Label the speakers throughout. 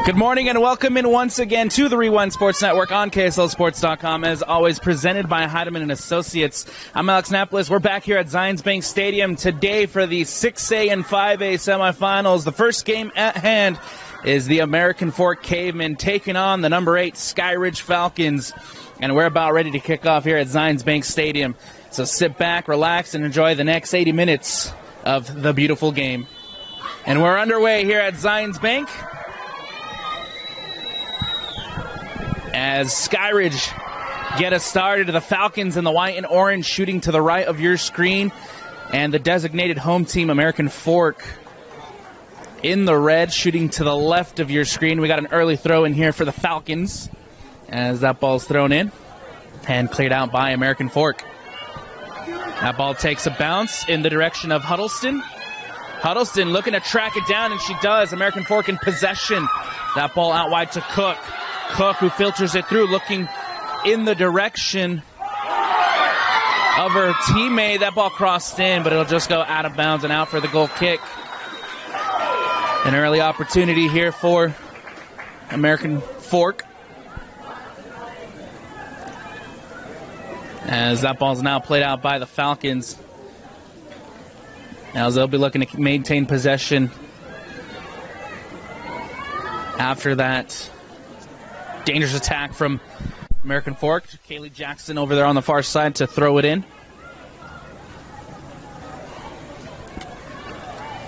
Speaker 1: Good morning and welcome in once again to the Rewind Sports Network on KSLSports.com, as always presented by Heidemann and Associates. I'm Alex Napolis. We're back here at Zions Bank Stadium today for the 6A and 5A semifinals. The first game at hand is the American Fork Cavemen taking on the number 8 Skyridge Falcons, and we're about ready to kick off here at Zions Bank Stadium. So sit back, relax, and enjoy the next 80 minutes of the beautiful game. And we're underway here at Zions Bank, as Skyridge get us started. The Falcons in the white and orange shooting to the right of your screen, and the designated home team, American Fork, in the red shooting to the left of your screen. We got an early throw in here for the Falcons as that ball's thrown in and cleared out by American Fork. That ball takes a bounce in the direction of Huddleston. Huddleston looking to track it down, and she does. American Fork in possession. That ball out wide to Cook. Cook, who filters it through, looking in the direction of her teammate. That ball crossed in, but it'll just go out of bounds and out for the goal kick. An early opportunity here for American Fork, as that ball's now played out by the Falcons. Now they'll be looking to maintain possession after that dangerous attack from American Fork. Kaylee Jackson over there on the far side to throw it in.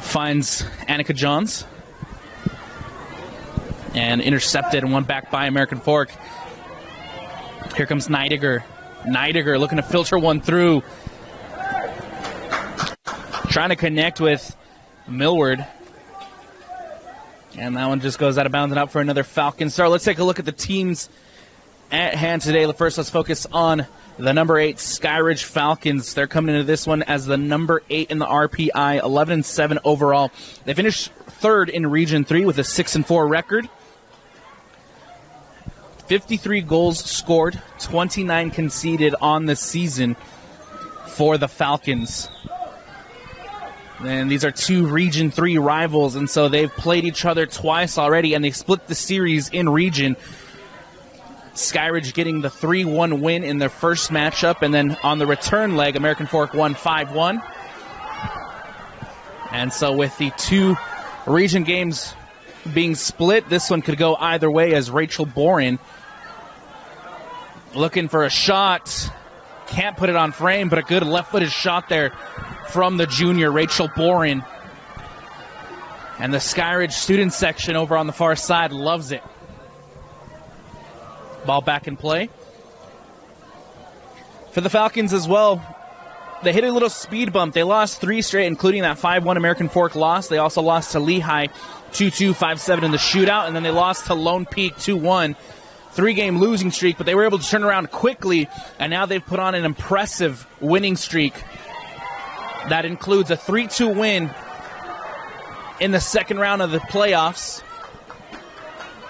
Speaker 1: Finds Annika Johns. And intercepted and one back by American Fork. Here comes Neidiger. Neidiger looking to filter one through. Trying to connect with Millward. And that one just goes out of bounds and out for another Falcon start. Let's take a look at the teams at hand today. First, let's focus on the number 8 Skyridge Falcons. They're coming into this one as the number 8 in the RPI, 11-7 overall. They finished third in Region 3 with a 6-4 record. 53 goals scored, 29 conceded on the season for the Falcons. And these are two Region 3 rivals, and so they've played each other twice already, and they split the series in Region. Skyridge getting the 3-1 win in their first matchup, and then on the return leg, American Fork won 5-1. And so with the two Region games being split, this one could go either way, as Rachel Boren looking for a shot. Can't put it on frame, but a good left-footed shot there from the junior, Rachel Boren. And the Skyridge student section over on the far side loves it. Ball back in play. For the Falcons as well, they hit a little speed bump. They lost 3 straight, including that 5-1 American Fork loss. They also lost to Lehigh 2-2, 5-7 in the shootout, and then they lost to Lone Peak 2-1. 3-game losing streak, but they were able to turn around quickly, and now they've put on an impressive winning streak. That includes a 3-2 win in the second round of the playoffs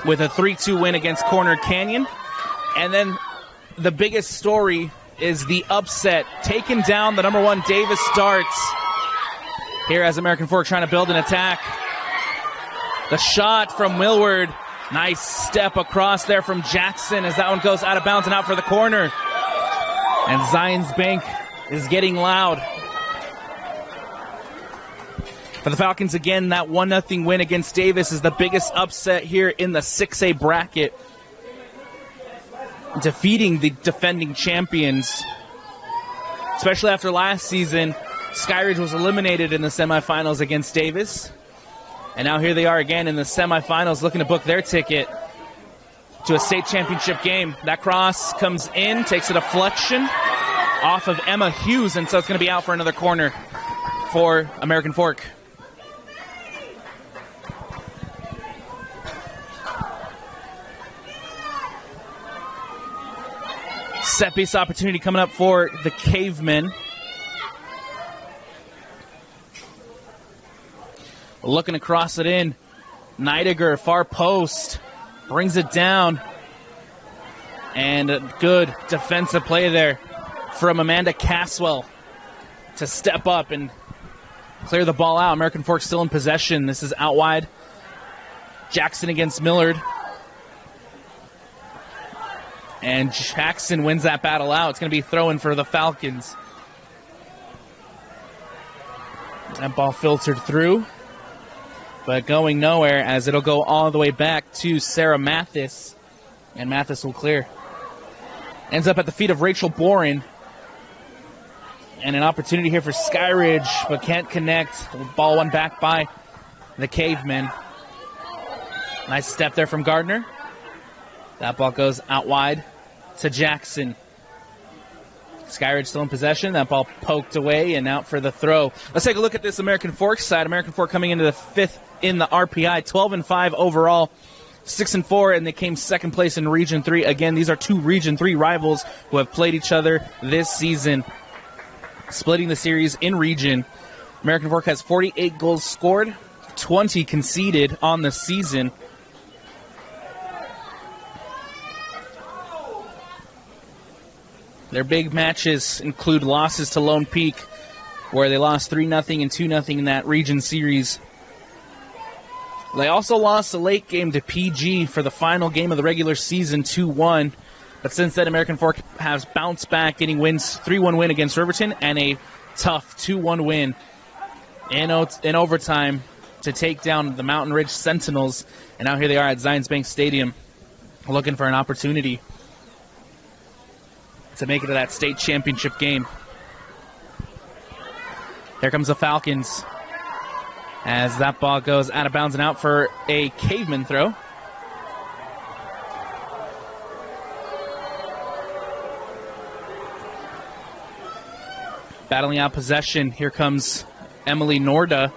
Speaker 1: with a 3-2 win against Corner Canyon. And then the biggest story is the upset, taking down the number 1 Davis Darts. Here as American Fork trying to build an attack. The shot from Millward. Nice step across there from Jackson as that one goes out of bounds and out for the corner. And Zions Bank is getting loud. For the Falcons, again, that 1-0 win against Davis is the biggest upset here in the 6A bracket, defeating the defending champions. Especially after last season, Skyridge was eliminated in the semifinals against Davis. And now here they are again in the semifinals, looking to book their ticket to a state championship game. That cross comes in, takes a deflection off of Emma Hughes, and so it's going to be out for another corner for American Fork. Set piece opportunity coming up for the Cavemen. Looking to cross it in. Neidiger, far post, brings it down. And a good defensive play there from Amanda Caswell to step up and clear the ball out. American Fork still in possession. This is out wide Jackson against Millard. And Jackson wins that battle out. It's going to be throwing for the Falcons. That ball filtered through, but going nowhere as it'll go all the way back to Sarah Mathis. And Mathis will clear. Ends up at the feet of Rachel Boren. And an opportunity here for Skyridge, but can't connect. Ball won back by the Cavemen. Nice step there from Gardner. That ball goes out wide to Jackson. Skyridge still in possession. That ball poked away and out for the throw. Let's take a look at this American Fork side. American Fork coming into the 5th in the RPI, 12-5 overall, 6-4, and they came second place in Region 3. Again, these are two Region 3 rivals who have played each other this season, splitting the series in region. American Fork has 48 goals scored, 20 conceded on the season. Their big matches include losses to Lone Peak, where they lost 3-0 and 2-0 in that region series. They also lost a late game to PG for the final game of the regular season, 2-1. But since then, American Fork has bounced back, getting wins, 3-1 win against Riverton and a tough 2-1 win in overtime to take down the Mountain Ridge Sentinels. And now here they are at Zions Bank Stadium looking for an opportunity to make it to that state championship game. Here comes the Falcons as that ball goes out of bounds and out for a Caveman throw. Battling out possession. Here comes Emily Norda.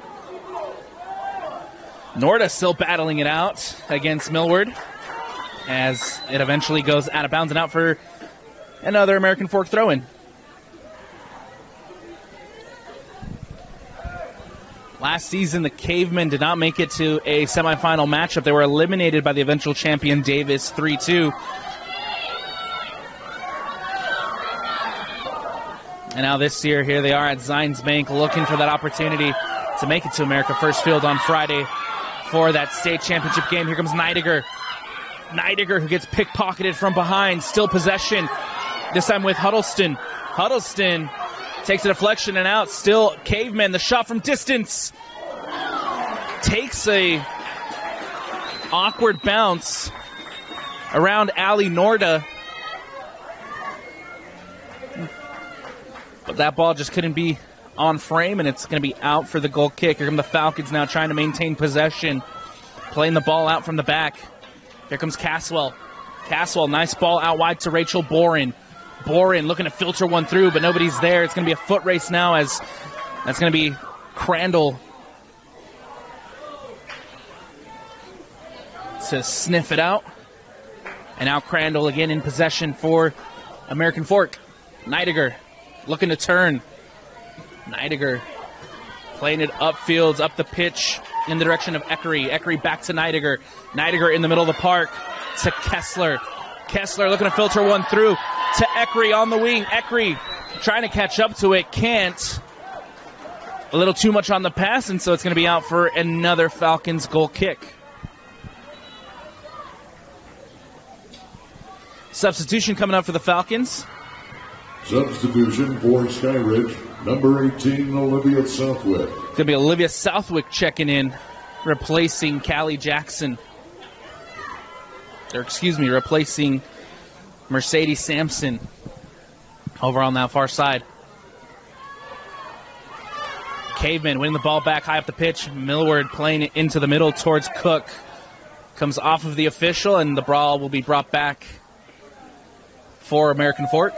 Speaker 1: Norda still battling it out against Millward as it eventually goes out of bounds and out for another American Fork throw-in. Last season, the Cavemen did not make it to a semifinal matchup. They were eliminated by the eventual champion Davis 3-2. And now this year, here they are at Zions Bank looking for that opportunity to make it to America First Field on Friday for that state championship game. Here comes Neidiger. Neidiger, who gets pickpocketed from behind, still possession. This time with Huddleston. Huddleston takes a deflection and out. Still Cavemen. The shot from distance takes a awkward bounce around Ali Norda. But that ball just couldn't be on frame, and it's going to be out for the goal kick. Here come the Falcons now trying to maintain possession. Playing the ball out from the back. Here comes Caswell. Caswell, nice ball out wide to Rachel Boren. Boren looking to filter one through, but nobody's there. It's going to be a foot race now as that's going to be Crandall to sniff it out. And now Crandall again in possession for American Fork. Neidiger looking to turn. Neidiger playing it upfields, up the pitch in the direction of Eckery. Eckery back to Neidiger. Neidiger in the middle of the park to Kessler. Kessler looking to filter one through to Eckery on the wing. Eckery trying to catch up to it. Can't. A little too much on the pass, and so it's going to be out for another Falcons goal kick. Substitution coming up for the Falcons.
Speaker 2: Substitution for Skyridge, number 18, Olivia Southwick.
Speaker 1: It's going to be Olivia Southwick checking in, replacing Callie Jackson. Or, excuse me, replacing Mercedes Sampson over on that far side. Cavemen winning the ball back high up the pitch. Millward playing it into the middle towards Cook. Comes off of the official, and the ball will be brought back for American Fork.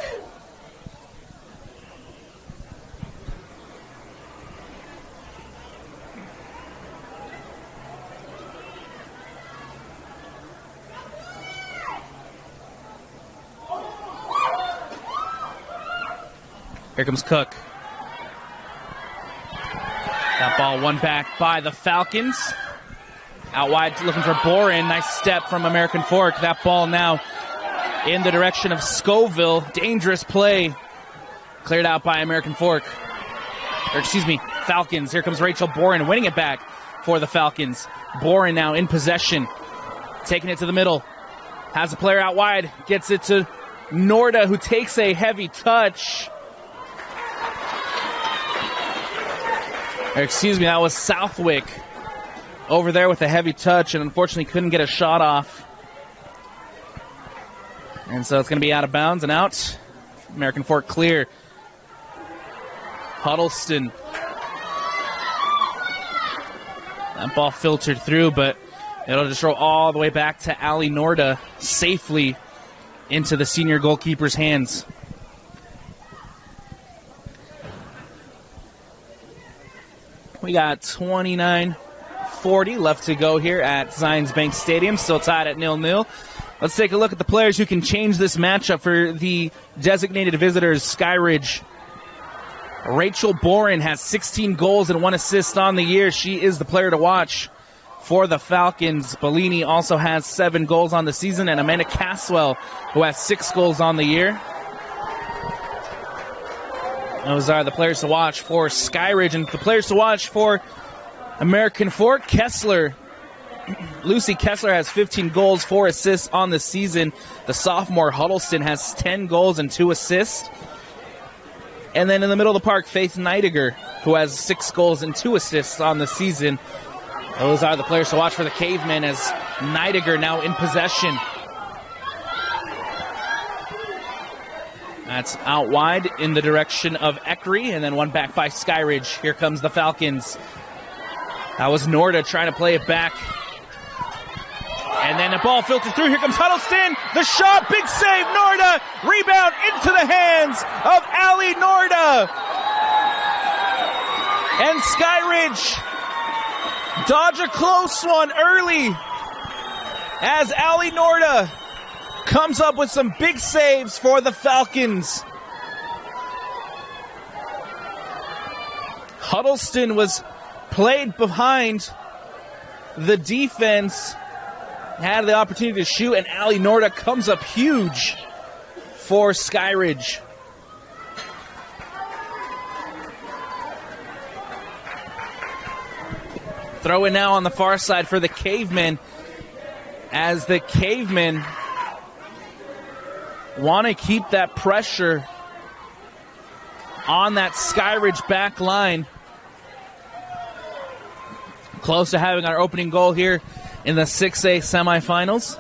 Speaker 1: Here comes Cook. That ball won back by the Falcons. Out wide looking for Boren. Nice step from American Fork. That ball now in the direction of Scoville. Dangerous play. Cleared out by American Fork. Or excuse me, Falcons. Here comes Rachel Boren winning it back. for the Falcons. Boren now in possession. Taking it to the middle. Has a player out wide. Gets it to Norda, who takes a heavy touch. Or excuse me, that was Southwick over there with a heavy touch, and unfortunately couldn't get a shot off. And so it's going to be out of bounds and out. American Fork clear. Huddleston. That ball filtered through, but it'll just roll all the way back to Ali Norda safely into the senior goalkeeper's hands. We got 29:40 left to go here at Zions Bank Stadium, still tied at 0-0. Let's take a look at the players who can change this matchup for the designated visitors, Skyridge. Rachel Boren has 16 goals and 1 assist on the year. She is the player to watch for the Falcons. Bellini also has 7 goals on the season, and Amanda Caswell, who has 6 goals on the year. Those are the players to watch for Skyridge, and the players to watch for American Fork. Kessler. Lucy Kessler has 15 goals, 4 assists on the season. The sophomore Huddleston has 10 goals and 2 assists. And then in the middle of the park, Faith Neidiger, who has 6 goals and 2 assists on the season. Those are the players to watch for the Cavemen, as Neidiger now in possession. That's out wide in the direction of Eckery, and then one back by Skyridge. Here comes the Falcons. That was Norda trying to play it back. And then the ball filtered through. Here comes Huddleston. The shot, big save, Norda. Rebound into the hands of Ali Norda. And Skyridge dodge a close one early as Ali Norda comes up with some big saves for the Falcons. Huddleston was played behind the defense, had the opportunity to shoot, and Ali Norda comes up huge for Skyridge. Throw it now on the far side for the Cavemen, as the Cavemen want to keep that pressure on that Skyridge back line. Close to having our opening goal here in the 6A semifinals.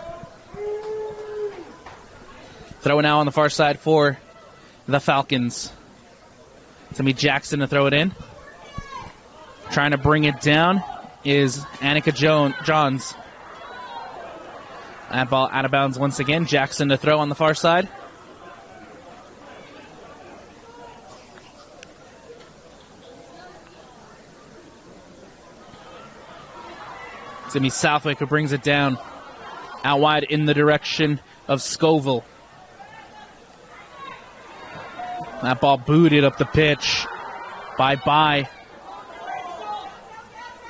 Speaker 1: Throw it now on the far side for the Falcons. It's going to be Jackson to throw it in. Trying to bring it down is Annika Johns. That ball out of bounds once again. Jackson to throw on the far side. It's going to be Southwick who brings it down out wide in the direction of Scoville. That ball booted up the pitch by.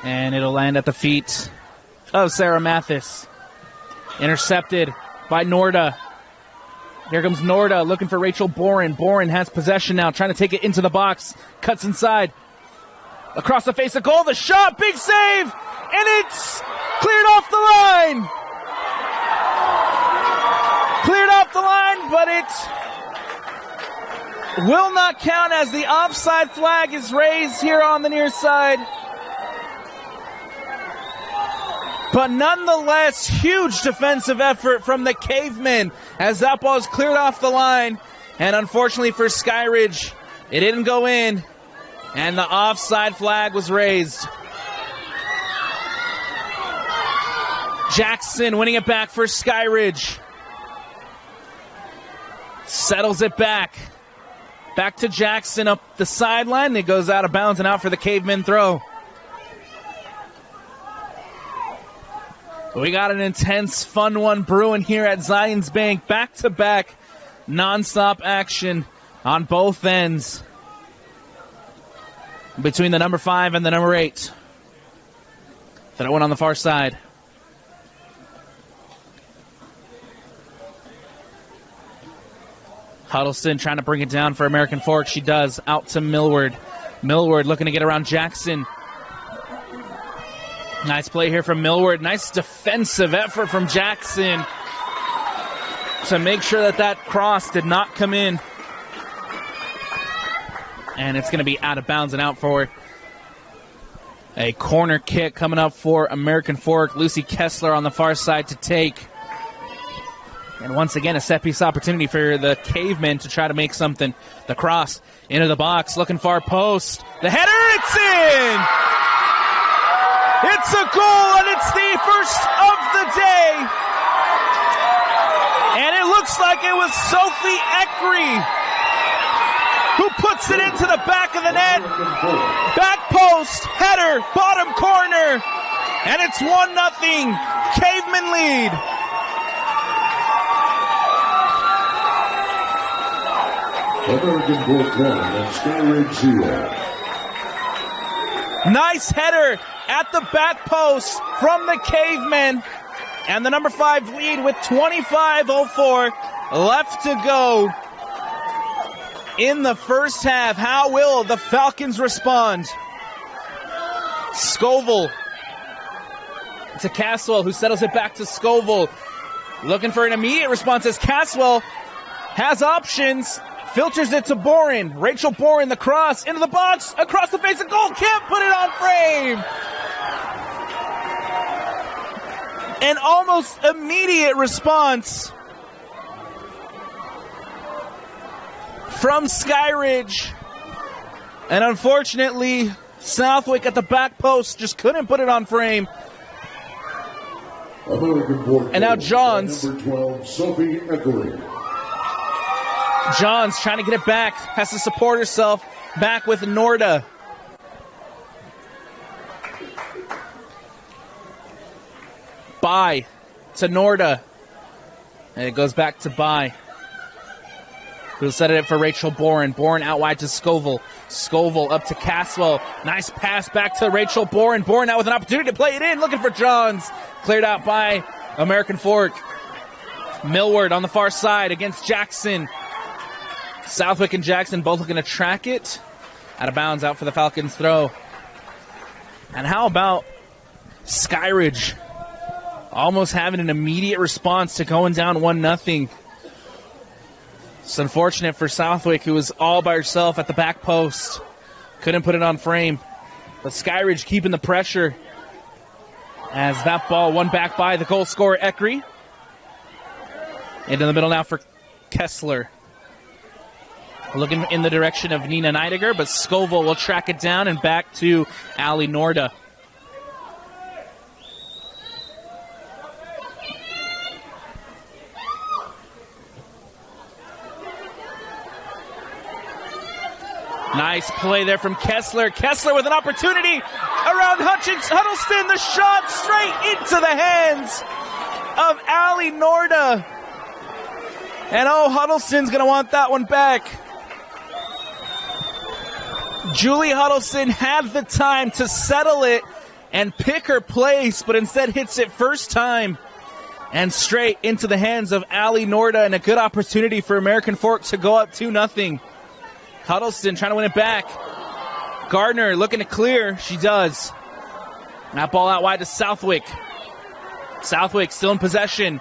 Speaker 1: And it'll land at the feet of Sarah Mathis. Intercepted by Norda. Here comes Norda looking for Rachel Boren. Boren has possession now, trying to take it into the box. Cuts inside. Across the face of goal, the shot, big save! And it's cleared off the line! Cleared off the line, but it will not count as the offside flag is raised here on the near side. But nonetheless, huge defensive effort from the Cavemen as that ball is cleared off the line. And unfortunately for Skyridge, it didn't go in, and the offside flag was raised. Jackson winning it back for Skyridge. Settles it back. Back to Jackson up the sideline. It goes out of bounds and out for the Cavemen throw. We got an intense, fun one brewing here at Zions Bank. Back-to-back, non-stop action on both ends between the number 5 and the number 8. That one on the far side. Huddleston trying to bring it down for American Fork. She does. Out to Millward. Millward looking to get around Jackson. Nice play here from Millward. Nice defensive effort from Jackson to make sure that that cross did not come in. And it's going to be out of bounds and out for a corner kick coming up for American Fork. Lucy Kessler on the far side to take. And once again, a set-piece opportunity for the Cavemen to try to make something. The cross into the box, looking far post. The header, it's in! It's a goal, and it's the first of the day. And it looks like it was Sophie Eckery who puts it into the back of the net. Back post, header, bottom corner. And it's 1-0. Cavemen lead.
Speaker 2: American Fork 1 and Skyridge 0.
Speaker 1: Nice header at the back post from the Cavemen. And the number 5 lead with 25:04 left to go in the first half. How will the Falcons respond? Scoville to Caswell, who settles it back to Scoville. Looking for an immediate response as Caswell has options. Filters it to Boren. Rachel Boren, the cross into the box, across the face of goal. Can't put it on frame. An almost immediate response from Skyridge. And unfortunately, Southwick at the back post just couldn't put it on frame. And now Johns.
Speaker 2: Number 12, Sophie Eckery.
Speaker 1: Johns trying to get it back. Has to support herself. Back with Norda. By to Norda. And it goes back to By. Who'll set it for Rachel Boren. Boren out wide to Scoville. Scoville up to Caswell. Nice pass back to Rachel Boren. Boren out with an opportunity to play it in. Looking for Johns. Cleared out by American Fork. Millward on the far side against Jackson. Southwick and Jackson both looking to track it. Out of bounds, out for the Falcons throw. And how about Skyridge almost having an immediate response to going down 1-0. It's unfortunate for Southwick, who was all by herself at the back post. Couldn't put it on frame. But Skyridge keeping the pressure as that ball won back by the goal scorer, Eckery. Into the middle now for Kessler. Looking in the direction of Nina Neidiger, but Scoville will track it down and back to Ali Norda. Nice play there from Kessler. Kessler with an opportunity around Huddleston. The shot straight into the hands of Ali Norda. And Huddleston's going to want that one back. Julie Huddleston had the time to settle it and pick her place, but instead hits it first time and straight into the hands of Ali Norda, and a good opportunity for American Fork to go up 2-0. Huddleston trying to win it back. Gardner looking to clear. She does. That ball out wide to Southwick. Southwick still in possession.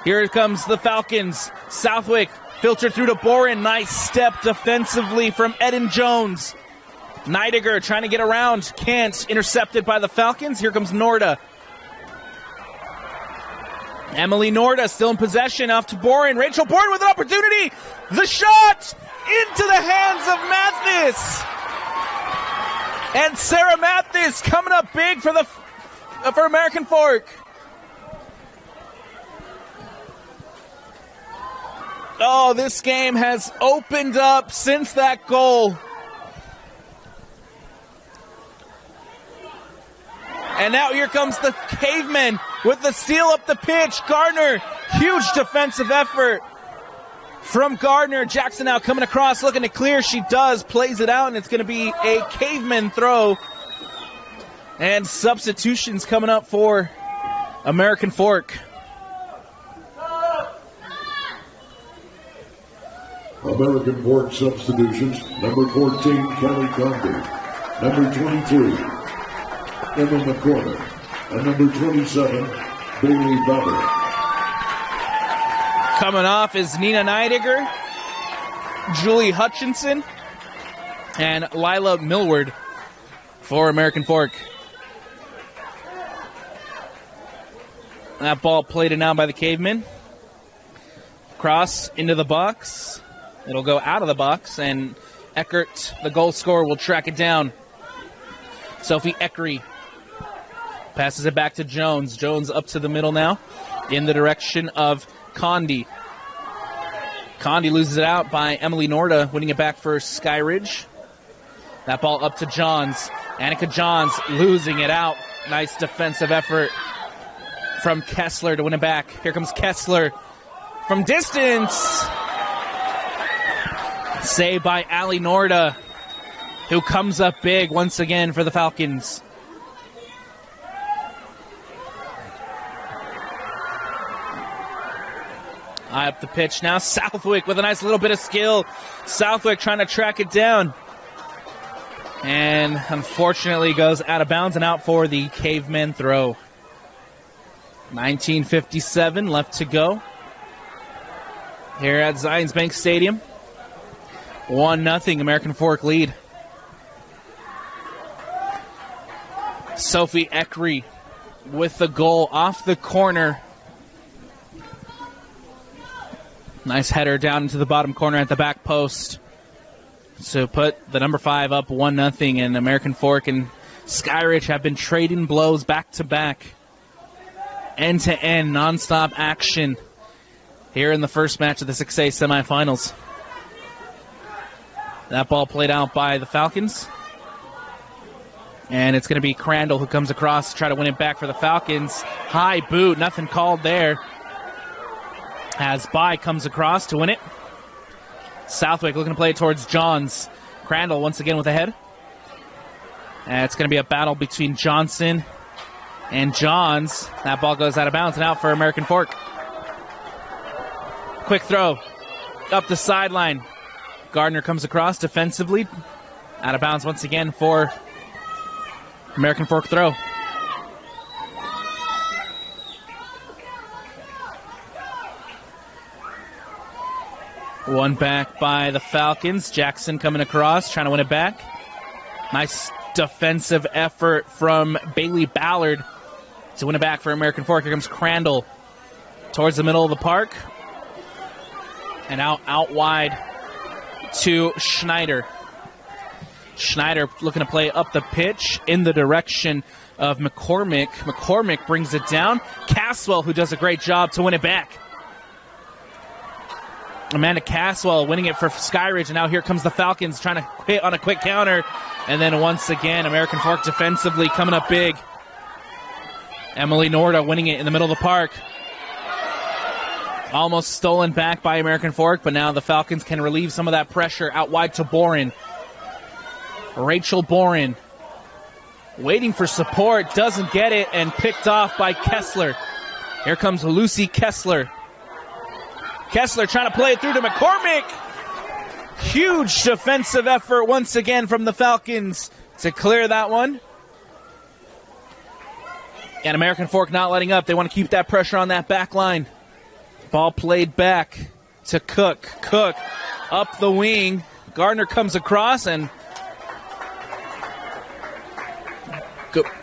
Speaker 1: Here comes the Falcons. Southwick filtered through to Boren. Nice step defensively from Eden Jones. Neidiger trying to get around. Can't. Intercepted by the Falcons. Here comes Norda. Emily Norda still in possession. Off to Boren. Rachel Boren with an opportunity. The shot into the hands of Mathis. And Sarah Mathis coming up big for American Fork. Oh, this game has opened up since that goal. And now here comes the Cavemen with the steal up the pitch. Gardner, huge defensive effort from Gardner. Jackson now coming across, looking to clear. She does, plays it out, and it's going to be a Caveman throw. And substitutions coming up for American Fork.
Speaker 2: American Fork substitutions. Number 14, Kelly Conde. Number 23, Emma McCormick. And number 27, Bailey Ballard.
Speaker 1: Coming off is Nina Neidiger, Julie Hutchinson, and Lila Millward for American Fork. That ball played in now by the Cavemen. Cross into the box. It'll go out of the box, and Eckert, the goal scorer, will track it down. Sophie Eckery passes it back to Jones. Jones up to the middle now in the direction of Condi. Condi loses it out by Emily Norda, winning it back for Skyridge. That ball up to Johns. Annika Johns losing it out. Nice defensive effort from Kessler to win it back. Here comes Kessler from distance. Saved by Allie Norda, who comes up big once again for the Falcons. High up the pitch now. Southwick with a nice little bit of skill. Southwick trying to track it down. And unfortunately goes out of bounds and out for the Cavemen throw. 19:57 left to go here at Zions Bank Stadium. 1-0 American Fork lead. Sophie Eckery with the goal off the corner. Nice header down into the bottom corner at the back post. So put the number 5 up 1-0, and American Fork and Skyridge have been trading blows back to back. End-to-end, nonstop action here in the first match of the 6A semifinals. That ball played out by the Falcons. And it's going to be Crandall who comes across to try to win it back for the Falcons. High boot, nothing called there. As Bai comes across to win it. Southwick looking to play it towards Johns. Crandall once again with a head. And it's going to be a battle between Johnson and Johns. That ball goes out of bounds and out for American Fork. Quick throw up the sideline. Gardner comes across defensively. Out of bounds once again for American Fork throw. One back by the Falcons. Jackson coming across, trying to win it back. Nice defensive effort from Bailey Ballard to win it back for American Fork. Here comes Crandall towards the middle of the park. And out wide to Schneider. Schneider looking to play up the pitch in the direction of McCormick. McCormick brings it down. Caswell, who does a great job to win it back. Amanda Caswell winning it for Skyridge, and now here comes the Falcons trying to hit on a quick counter. And then once again, American Fork defensively coming up big. Emily Norda winning it in the middle of the park. Almost stolen back by American Fork, but now the Falcons can relieve some of that pressure out wide to Boren. Rachel Boren waiting for support, doesn't get it, and picked off by Kessler. Here comes Lucy Kessler. Kessler trying to play it through to McCormick. Huge defensive effort once again from the Falcons to clear that one. And American Fork not letting up. They want to keep that pressure on that back line. Ball played back to Cook. Cook up the wing. Gardner comes across, and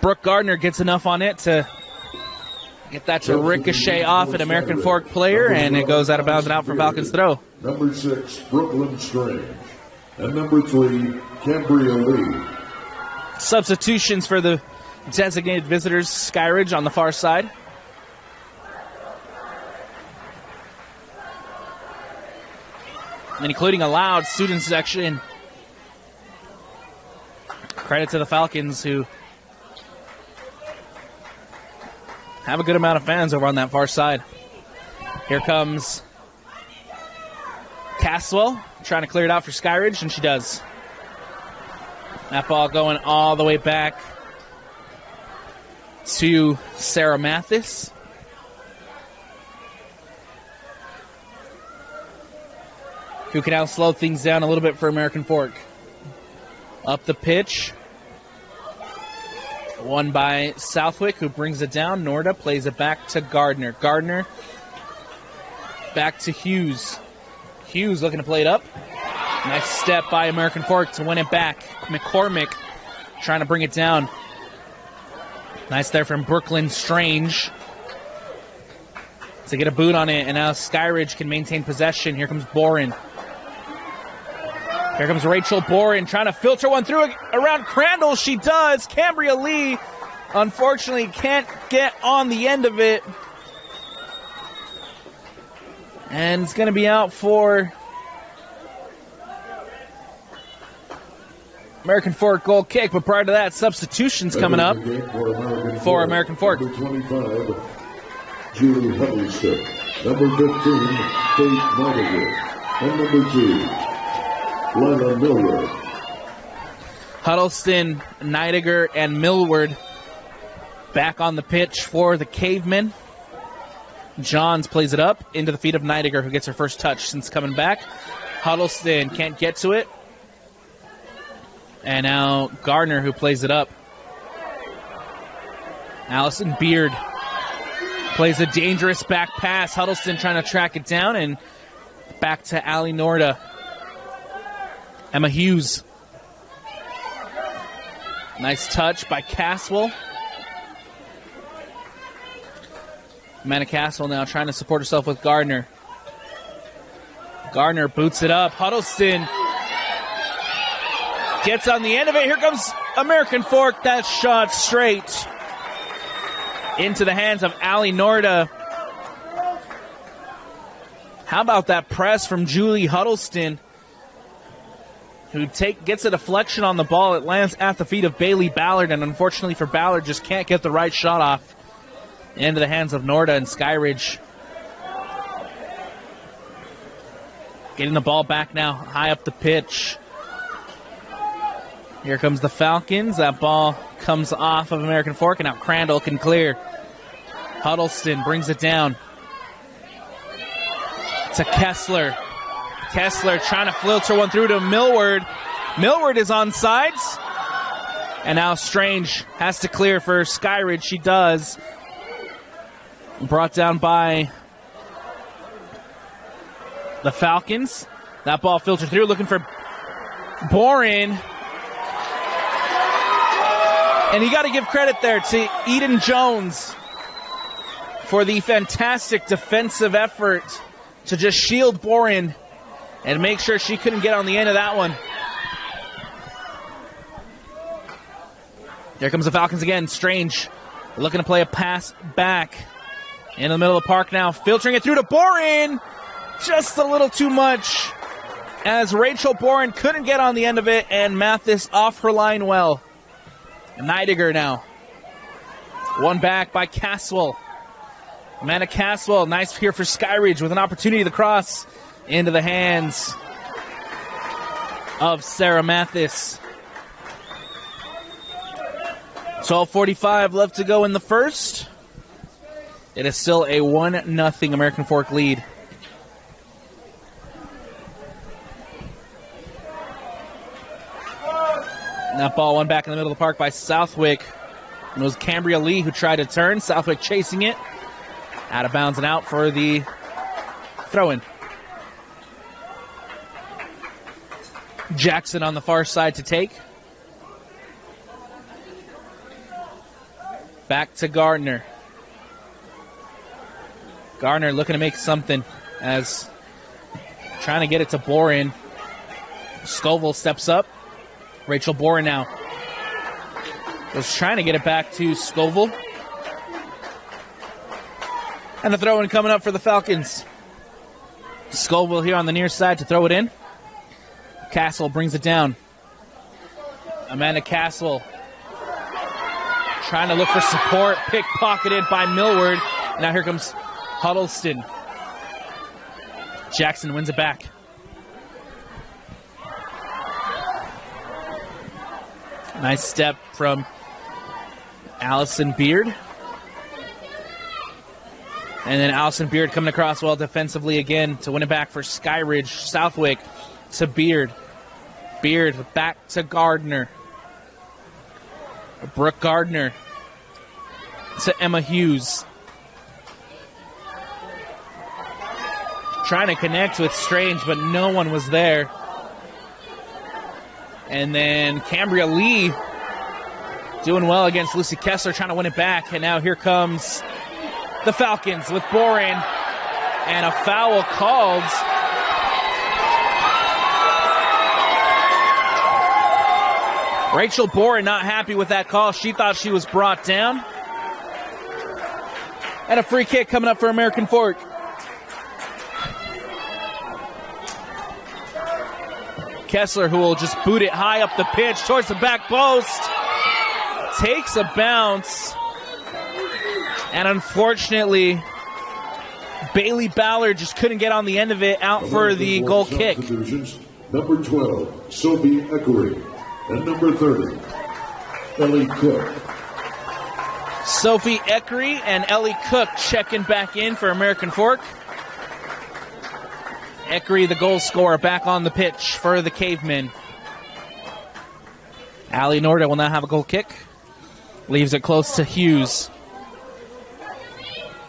Speaker 1: Brooke Gardner gets enough on it to get that to ricochet off an American Fork player, and it goes out of bounds and out for Falcons throw.
Speaker 2: Number 6, Brooklyn Strange. And number 3, Cambria Lee.
Speaker 1: Substitutions for the designated visitors, Skyridge on the far side. And including a loud student section. Credit to the Falcons, who have a good amount of fans over on that far side. Here comes Caswell trying to clear it out for Skyridge, and she does. That ball going all the way back to Sarah Mathis. Who can now slow things down a little bit for American Fork. Up the pitch. Won by Southwick, who brings it down. Norda plays it back to Gardner. Gardner back to Hughes. Hughes looking to play it up. Nice step by American Fork to win it back. McCormick trying to bring it down. Nice there from Brooklyn Strange to get a boot on it, and now Skyridge can maintain possession. Here comes Boren. Here comes Rachel Boren trying to filter one through around Crandall. She does. Cambria Lee, unfortunately, can't get on the end of it. And it's going to be out for American Fork goal kick. But prior to that, substitutions coming up for American Fork.
Speaker 2: Number 25, Julie Huddleston. Number 15, Kate Nightingale. And number 2, Lila Millward.
Speaker 1: Huddleston, Neidiger, and Millward back on the pitch for the Cavemen. Johns plays it up into the feet of Neidiger, who gets her first touch since coming back. Huddleston can't get to it. And now Gardner, who plays it up. Allison Beard plays a dangerous back pass. Huddleston trying to track it down, and back to Allie Norda. Emma Hughes. Nice touch by Caswell. Amanda Caswell now trying to support herself with Gardner. Gardner boots it up. Huddleston gets on the end of it. Here comes American Fork. That shot straight into the hands of Allie Norda. How about that press from Julie Huddleston, who gets a deflection on the ball. It lands at the feet of Bailey Ballard, and unfortunately for Ballard, just can't get the right shot off into the hands of Norda and Skyridge. Getting the ball back now, high up the pitch. Here comes the Falcons. That ball comes off of American Fork, and now Crandall can clear. Huddleston brings it down to Kessler. Kessler trying to filter one through to Millward. Millward is on sides. And now Strange has to clear for Skyridge. She does. Brought down by the Falcons. That ball filtered through, looking for Boren. And you got to give credit there to Eden Jones for the fantastic defensive effort to just shield Boren and make sure she couldn't get on the end of that one. Here comes the Falcons again. Strange looking to play a pass back in the middle of the park now. Filtering it through to Boren. Just a little too much as Rachel Boren couldn't get on the end of it, and Mathis off her line well. Neidiger now. One back by Caswell. Amanda Caswell, nice here for Skyridge with an opportunity to cross into the hands of Sarah Mathis. 12:45 left to go in the first. It is still a 1-0 American Fork lead. That ball won back in the middle of the park by Southwick. And it was Cambria Lee who tried to turn. Southwick chasing it. Out of bounds and out for the throw-in. Jackson on the far side to take. Back to Gardner. Gardner looking to make something as trying to get it to Boren. Scoville steps up. Rachel Boren now was trying to get it back to Scoville. And the throw-in coming up for the Falcons. Scoville here on the near side to throw it in. Castle brings it down. Amanda Castle trying to look for support. Pickpocketed by Millward. Now here comes Huddleston. Jackson wins it back. Nice step from Allison Beard. And then Allison Beard coming across well defensively again to win it back for Skyridge. Southwick to Beard. Beard back to Gardner. Brooke Gardner to Emma Hughes. Trying to connect with Strange, but no one was there. And then Cambria Lee doing well against Lucy Kessler, trying to win it back. And now here comes the Falcons with Boren. And a foul called. Rachel Boren not happy with that call. She thought she was brought down. And a free kick coming up for American Fork. Kessler, who will just boot it high up the pitch towards the back post. Takes a bounce. And unfortunately, Bailey Ballard just couldn't get on the end of it, out for the goal kick.
Speaker 2: Number 12, Sophie Eckery. And number 30, Ellie Cook.
Speaker 1: Sophie Eckery and Ellie Cook checking back in for American Fork. Eckery, the goal scorer, back on the pitch for the Cavemen. Allie Norda will now have a goal kick. Leaves it close to Hughes.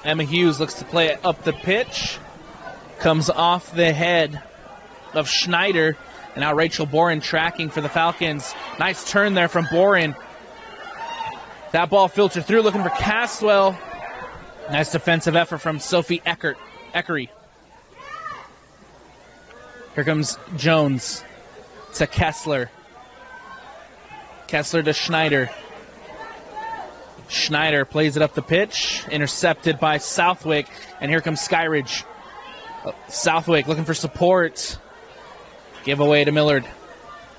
Speaker 1: Emma Hughes looks to play it up the pitch. Comes off the head of Schneider. And now Rachel Boren tracking for the Falcons. Nice turn there from Boren. That ball filtered through, looking for Caswell. Nice defensive effort from Sophie Eckery. Here comes Jones to Kessler. Kessler to Schneider. Schneider plays it up the pitch. Intercepted by Southwick. And here comes Skyridge. Southwick looking for support. Give away to Millard.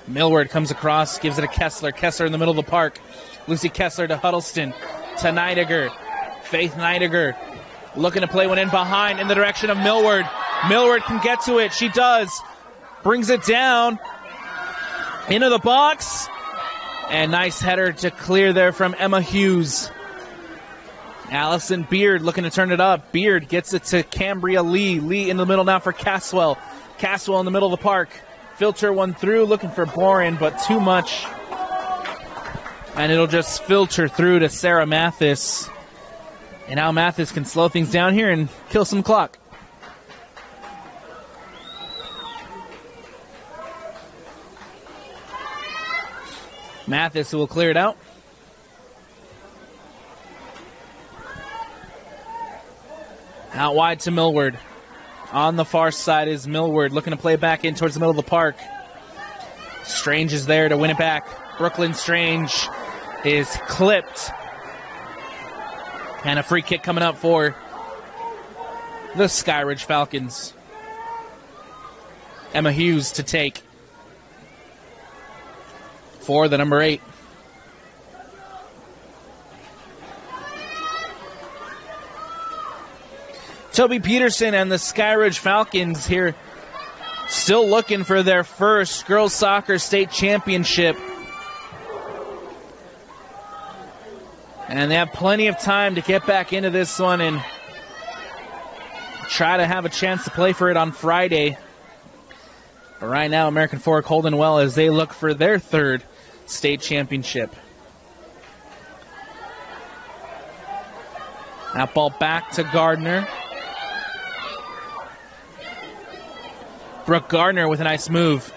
Speaker 1: Millward comes across, gives it to Kessler. Kessler in the middle of the park. Lucy Kessler to Huddleston. To Neidiger. Faith Neidiger looking to play one in behind in the direction of Millward. Millward can get to it. She does. Brings it down into the box. And nice header to clear there from Emma Hughes. Allison Beard looking to turn it up. Beard gets it to Cambria Lee. Lee in the middle now for Caswell. Caswell in the middle of the park. Filter one through, looking for Boren, but too much. And it'll just filter through to Sarah Mathis. And now Mathis can slow things down here and kill some clock. Mathis will clear it out. Out wide to Millward. On the far side is Millward, looking to play back in towards the middle of the park. Strange is there to win it back. Brooklyn Strange is clipped. And a free kick coming up for the Skyridge Falcons. Emma Hughes to take for the number 8. Toby Peterson and the Skyridge Falcons here still looking for their first girls soccer state championship. And they have plenty of time to get back into this one and try to have a chance to play for it on Friday. But right now, American Fork holding well as they look for their third state championship. That ball back to Gardner. Brooke Gardner with a nice move.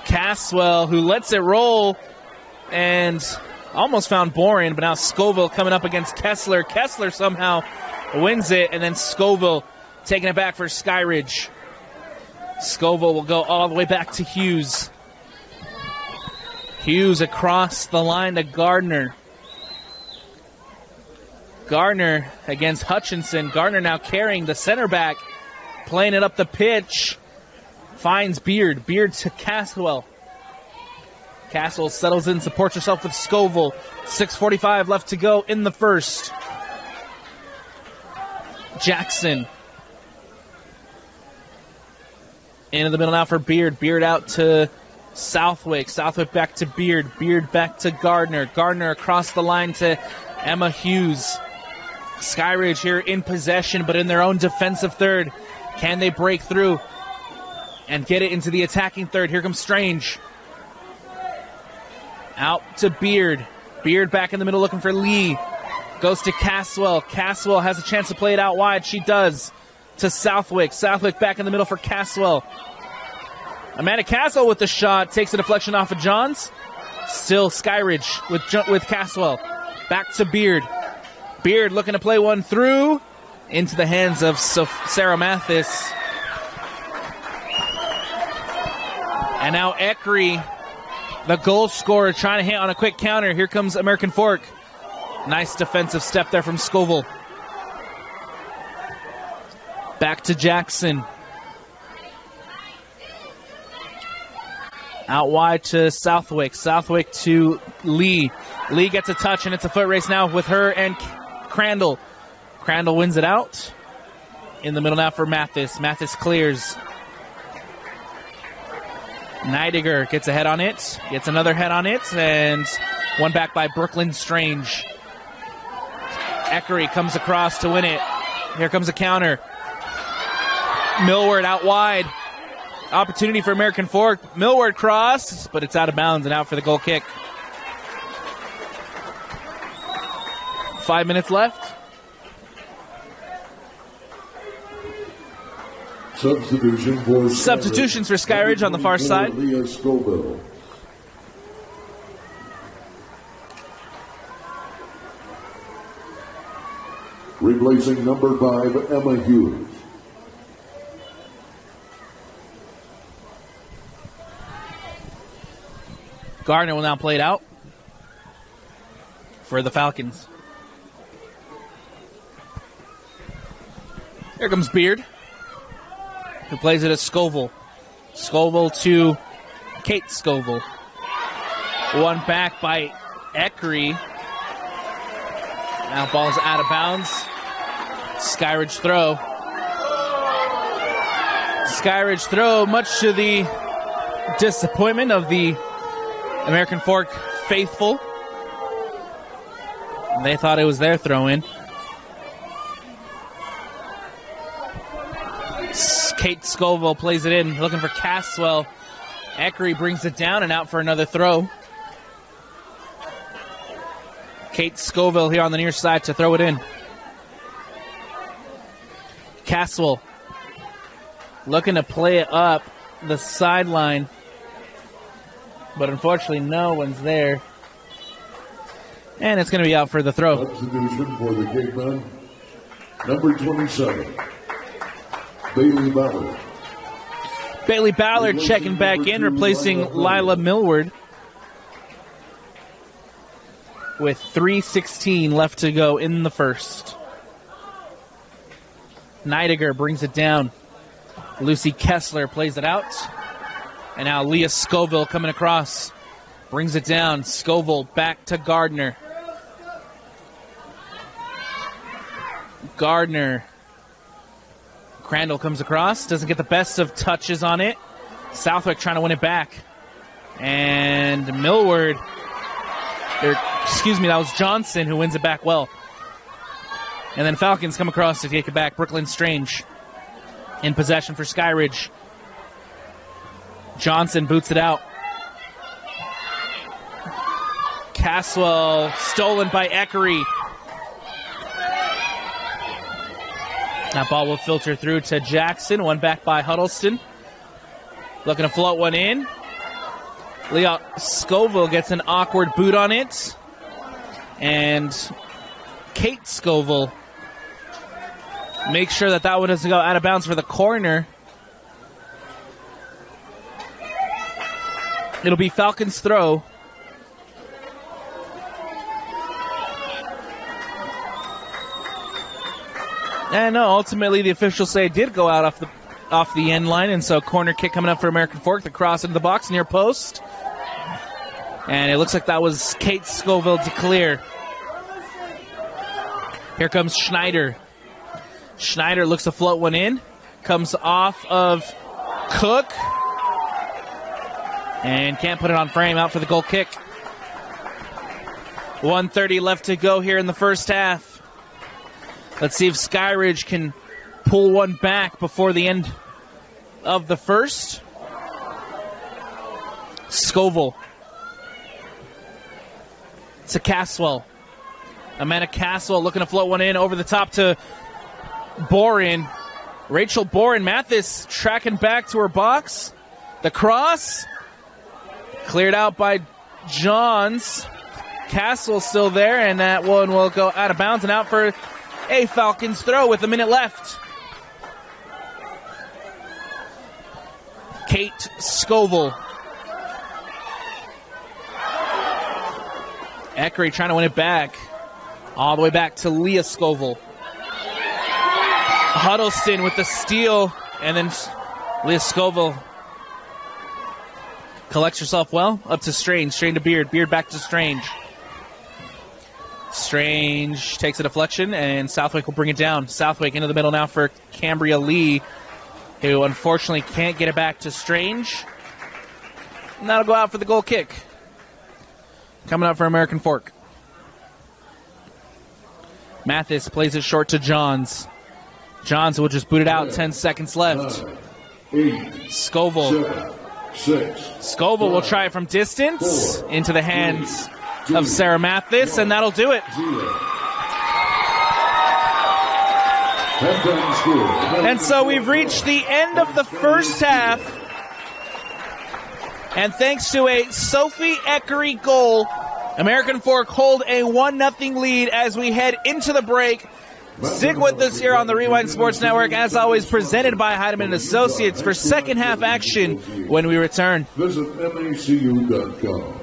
Speaker 1: Caswell, who lets it roll and almost found Boren, but now Scoville coming up against Kessler. Kessler somehow wins it, and then Scoville taking it back for Skyridge. Scoville will go all the way back to Hughes. Hughes across the line to Gardner. Gardner against Hutchinson. Gardner now carrying the center back. Playing it up the pitch. Finds Beard. Beard to Caswell. Caswell settles in, supports herself with Scoville. 6:45 left to go in the first. Jackson. Into the middle now for Beard. Beard out to Southwick. Southwick back to Beard. Beard back to Gardner. Gardner across the line to Emma Hughes. Skyridge here in possession, but in their own defensive third. Can they break through and get it into the attacking third? Here comes Strange. Out to Beard. Beard back in the middle looking for Lee. Goes to Caswell. Caswell has a chance to play it out wide. She does. To Southwick. Southwick back in the middle for Caswell. Amanda Caswell with the shot. Takes a deflection off of Johns. Still Skyridge with Caswell. Back to Beard. Beard looking to play one through. Into the hands of Sarah Mathis. And now Eckery, the goal scorer, trying to hit on a quick counter. Here comes American Fork. Nice defensive step there from Scoville. Back to Jackson. Out wide to Southwick. Southwick to Lee. Lee gets a touch, and it's a foot race now with her and Crandall. Crandall wins it out. In the middle now for Mathis. Mathis clears. Neidiger gets a head on it. Gets another head on it. And one back by Brooklyn Strange. Eckery comes across to win it. Here comes a counter. Millward out wide. Opportunity for American Fork. Millward cross, but it's out of bounds and out for the goal kick. 5 minutes left. Substitutions for Skyridge on the far side.
Speaker 2: Leah Scoville. Replacing number 5, Emma Hughes.
Speaker 1: Gardner will now play it out for the Falcons. Here comes Beard, who plays it as Scoville. Scoville to Kate Scoville. One back by Eckery. Now ball's out of bounds. Skyridge throw. Skyridge throw, much to the disappointment of the American Fork faithful. They thought it was their throw-in. Kate Scoville plays it in, looking for Caswell. Eckery brings it down and out for another throw. Kate Scoville here on the near side to throw it in. Caswell looking to play it up the sideline, but unfortunately no one's there. And it's going to be out for the throw.
Speaker 2: Substitution for the Cavemen, number 27, Bailey Ballard.
Speaker 1: Bailey Ballard checking back in, replacing Lila Millward. With 3:16 left to go in the first. Neidiger brings it down. Lucy Kessler plays it out. And now Leah Scoville coming across. Brings it down. Scoville back to Gardner. Gardner. Crandall comes across. Doesn't get the best of touches on it. Southwick trying to win it back. And Millward. That was Johnson who wins it back well. And then Falcons come across to take it back. Brooklyn Strange in possession for Skyridge. Johnson boots it out. Caswell stolen by Eckery. That ball will filter through to Jackson. One back by Huddleston. Looking to float one in. Leah Scoville gets an awkward boot on it. And Kate Scoville makes sure that one doesn't go out of bounds for the corner. It'll be Falcons' throw. And no, ultimately the officials say it did go out off the end line, and so corner kick coming up for American Fork. The cross into the box near post. And it looks like that was Kate Scoville to clear. Here comes Schneider. Schneider looks to float one in. Comes off of Cook. And can't put it on frame. Out for the goal kick. 1:30 left to go here in the first half. Let's see if Skyridge can pull one back before the end of the first. Scoville. to Caswell. Amanda Caswell looking to float one in over the top to Boren. Rachel Boren. Mathis tracking back to her box. The cross cleared out by Johns. Caswell still there, and that one will go out of bounds and out for a Falcons throw with a minute left. Kate Scoville. Eckery trying to win it back. All the way back to Leah Scoville. Huddleston with the steal, and then Leah Scoville collects herself well. Up to Strange. Strange to Beard. Beard back to Strange. Strange takes a deflection, and Southwick will bring it down. Southwick into the middle now for Cambria Lee, who unfortunately can't get it back to Strange. And that'll go out for the goal kick. Coming up for American Fork. Mathis plays it short to Johns. Johns will just boot it out. 10 seconds left.
Speaker 2: 8,
Speaker 1: Scoville.
Speaker 2: 7, 6.
Speaker 1: Scoville will try it from distance into the hands of Sarah Mathis, and that'll do it. And so we've reached the end of the first half. And thanks to a Sophie Eckery goal, American Fork hold a 1-0 lead as we head into the break. Stick with us here on the Rewind Sports Network, as always presented by Heidemann & Associates for second half action when we return.
Speaker 2: Visit MACU.com.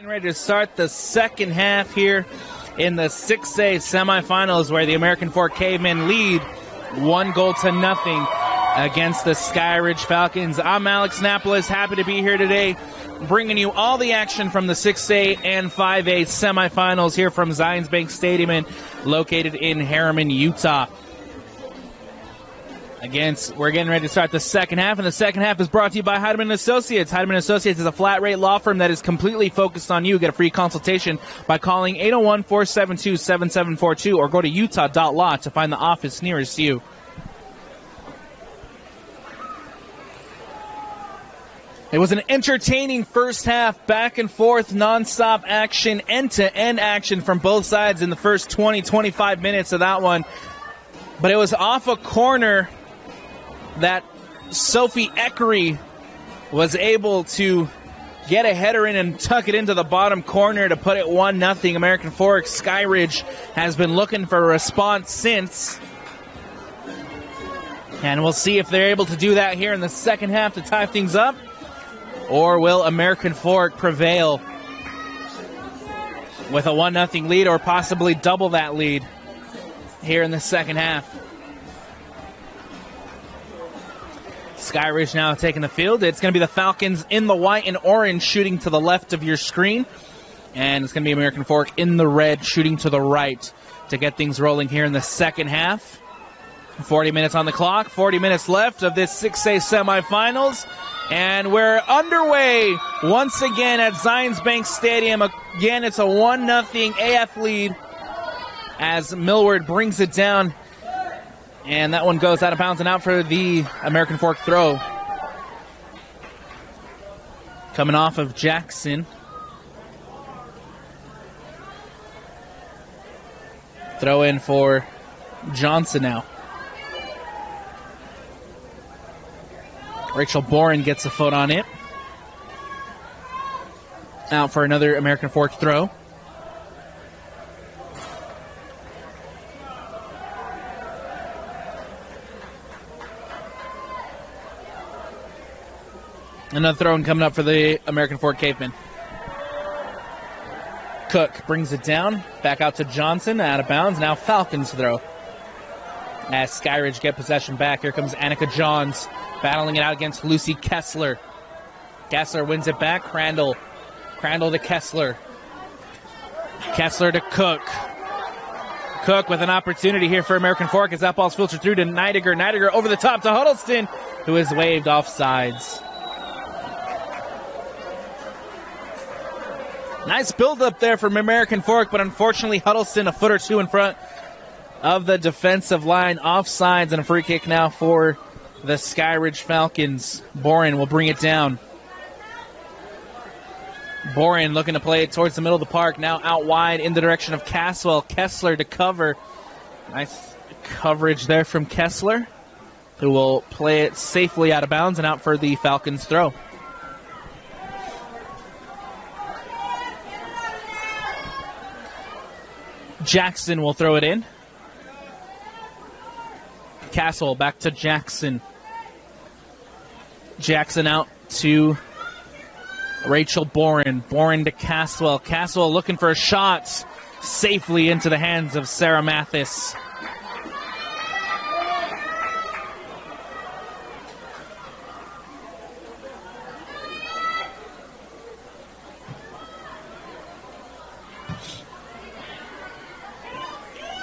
Speaker 1: Ready to start the second half here in the 6A semifinals, where the American Fork Cavemen lead 1-0 against the Skyridge Falcons. I'm Alex Napolis, happy to be here today, bringing you all the action from the 6A and 5A semifinals here from Zions Bank Stadium, located in Harriman, Utah. We're getting ready to start the second half, and the second half is brought to you by Heidemann & Associates. Heidemann & Associates is a flat-rate law firm that is completely focused on you. Get a free consultation by calling 801-472-7742 or go to utah.law to find the office nearest you. It was an entertaining first half, back and forth, nonstop action, end-to-end action from both sides in the first 20-25 minutes of that one. But it was off a corner that Sophie Eckery was able to get a header in and tuck it into the bottom corner to put it 1-0. American Fork. Skyridge has been looking for a response since. And we'll see if they're able to do that here in the second half to tie things up. Or will American Fork prevail with a 1-0 lead, or possibly double that lead here in the second half? Skyridge now taking the field. It's going to be the Falcons in the white and orange shooting to the left of your screen. And it's going to be American Fork in the red shooting to the right to get things rolling here in the second half. 40 minutes on the clock, 40 minutes left of this 6A semifinals. And we're underway once again at Zions Bank Stadium. Again, it's a 1-0 AF lead as Millward brings it down. And that one goes out of bounds and out for the American Fork throw. Coming off of Jackson. Throw in for Johnson now. Rachel Boren gets a foot on it. Out for another American Fork throw. Another throw-in coming up for the American Fork Cavemen. Cook brings it down. Back out to Johnson. Out of bounds. Now Falcons throw. As Skyridge get possession back. Here comes Annika Johns battling it out against Lucy Kessler. Kessler wins it back. Crandall to Kessler. Kessler to Cook. Cook with an opportunity here for American Fork as that ball's filtered through to Neidiger. Neidiger over the top to Huddleston, who is waved offsides. Nice build-up there from American Fork, but unfortunately Huddleston a foot or two in front of the defensive line. Offsides and a free kick now for the Skyridge Falcons. Boren will bring it down. Boren looking to play it towards the middle of the park. Now out wide in the direction of Caswell. Kessler to cover. Nice coverage there from Kessler, who will play it safely out of bounds and out for the Falcons throw. Jackson will throw it in. Castle back to Jackson. Jackson out to Rachel Boren. Boren to Caswell. Caswell looking for a shot. Safely into the hands of Sarah Mathis.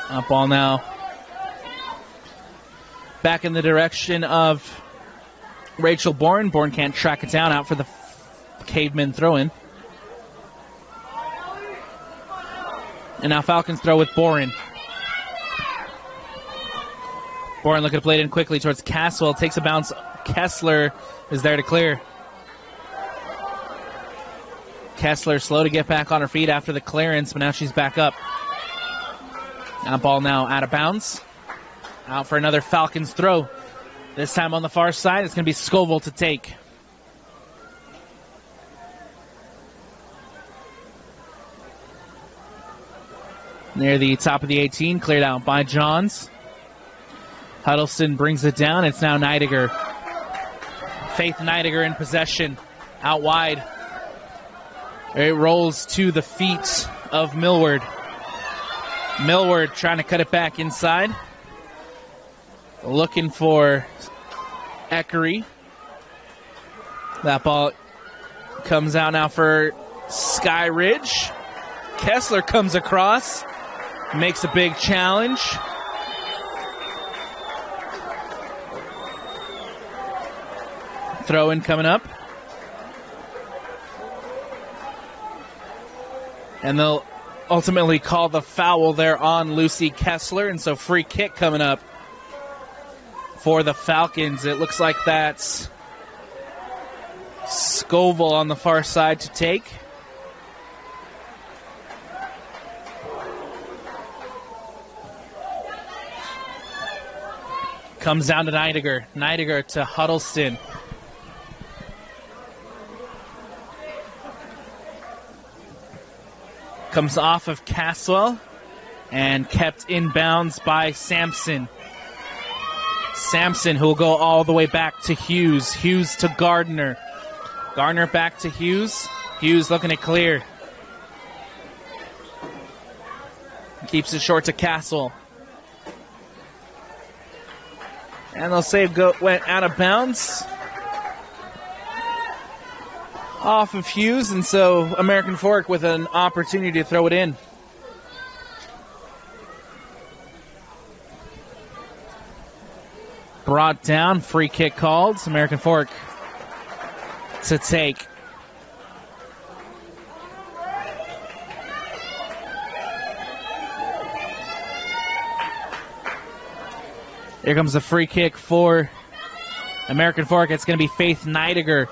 Speaker 1: Up ball now. Back in the direction of Rachel Bourne. Bourne can't track it down. Out for the Cavemen throw-in. And now Falcons throw with Bourne. Bourne looking to play it in quickly towards Caswell. Takes a bounce. Kessler is there to clear. Kessler slow to get back on her feet after the clearance, but now she's back up. That ball now out of bounds. Out for another Falcons throw. This time on the far side, it's going to be Scoville to take. Near the top of the 18, cleared out by Johns. Huddleston brings it down. It's now Neidiger. Faith Neidiger in possession. Out wide. It rolls to the feet of Millward. Millward trying to cut it back inside. Looking for Eckery. That ball comes out now for Skyridge. Kessler comes across. Makes a big challenge. Throw in coming up. And they'll ultimately call the foul there on Lucy Kessler. And so free kick coming up for the Falcons. It looks like that's Scoville on the far side to take. Comes down to Neidiger. Neidiger to Huddleston. Comes off of Caswell and kept in bounds by Sampson. Sampson, who will go all the way back to Hughes. Hughes to Gardner. Gardner back to Hughes. Hughes looking to clear. Keeps it short to Castle. And they'll say went out of bounds. Off of Hughes, and so American Fork with an opportunity to throw it in. Brought down, free kick called. American Fork to take. Here comes the free kick for American Fork. It's going to be Faith Neidiger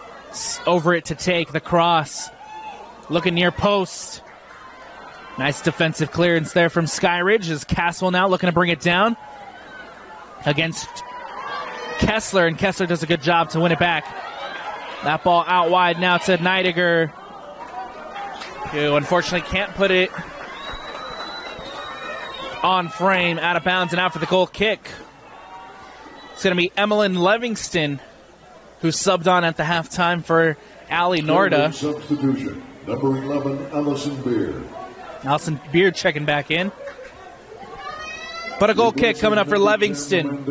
Speaker 1: over it to take the cross. Looking near post. Nice defensive clearance there from Skyridge as Caswell now looking to bring it down against Kessler, and Kessler does a good job to win it back. That ball out wide now to Neidiger, who unfortunately can't put it on frame, out of bounds and out for the goal kick. It's going to be Emmeline Livingston, who subbed on at the halftime for Allie Norda.
Speaker 2: Substitution, number 11, Allison Beard.
Speaker 1: Allison Beard checking back in. But a goal kick coming up for Livingston.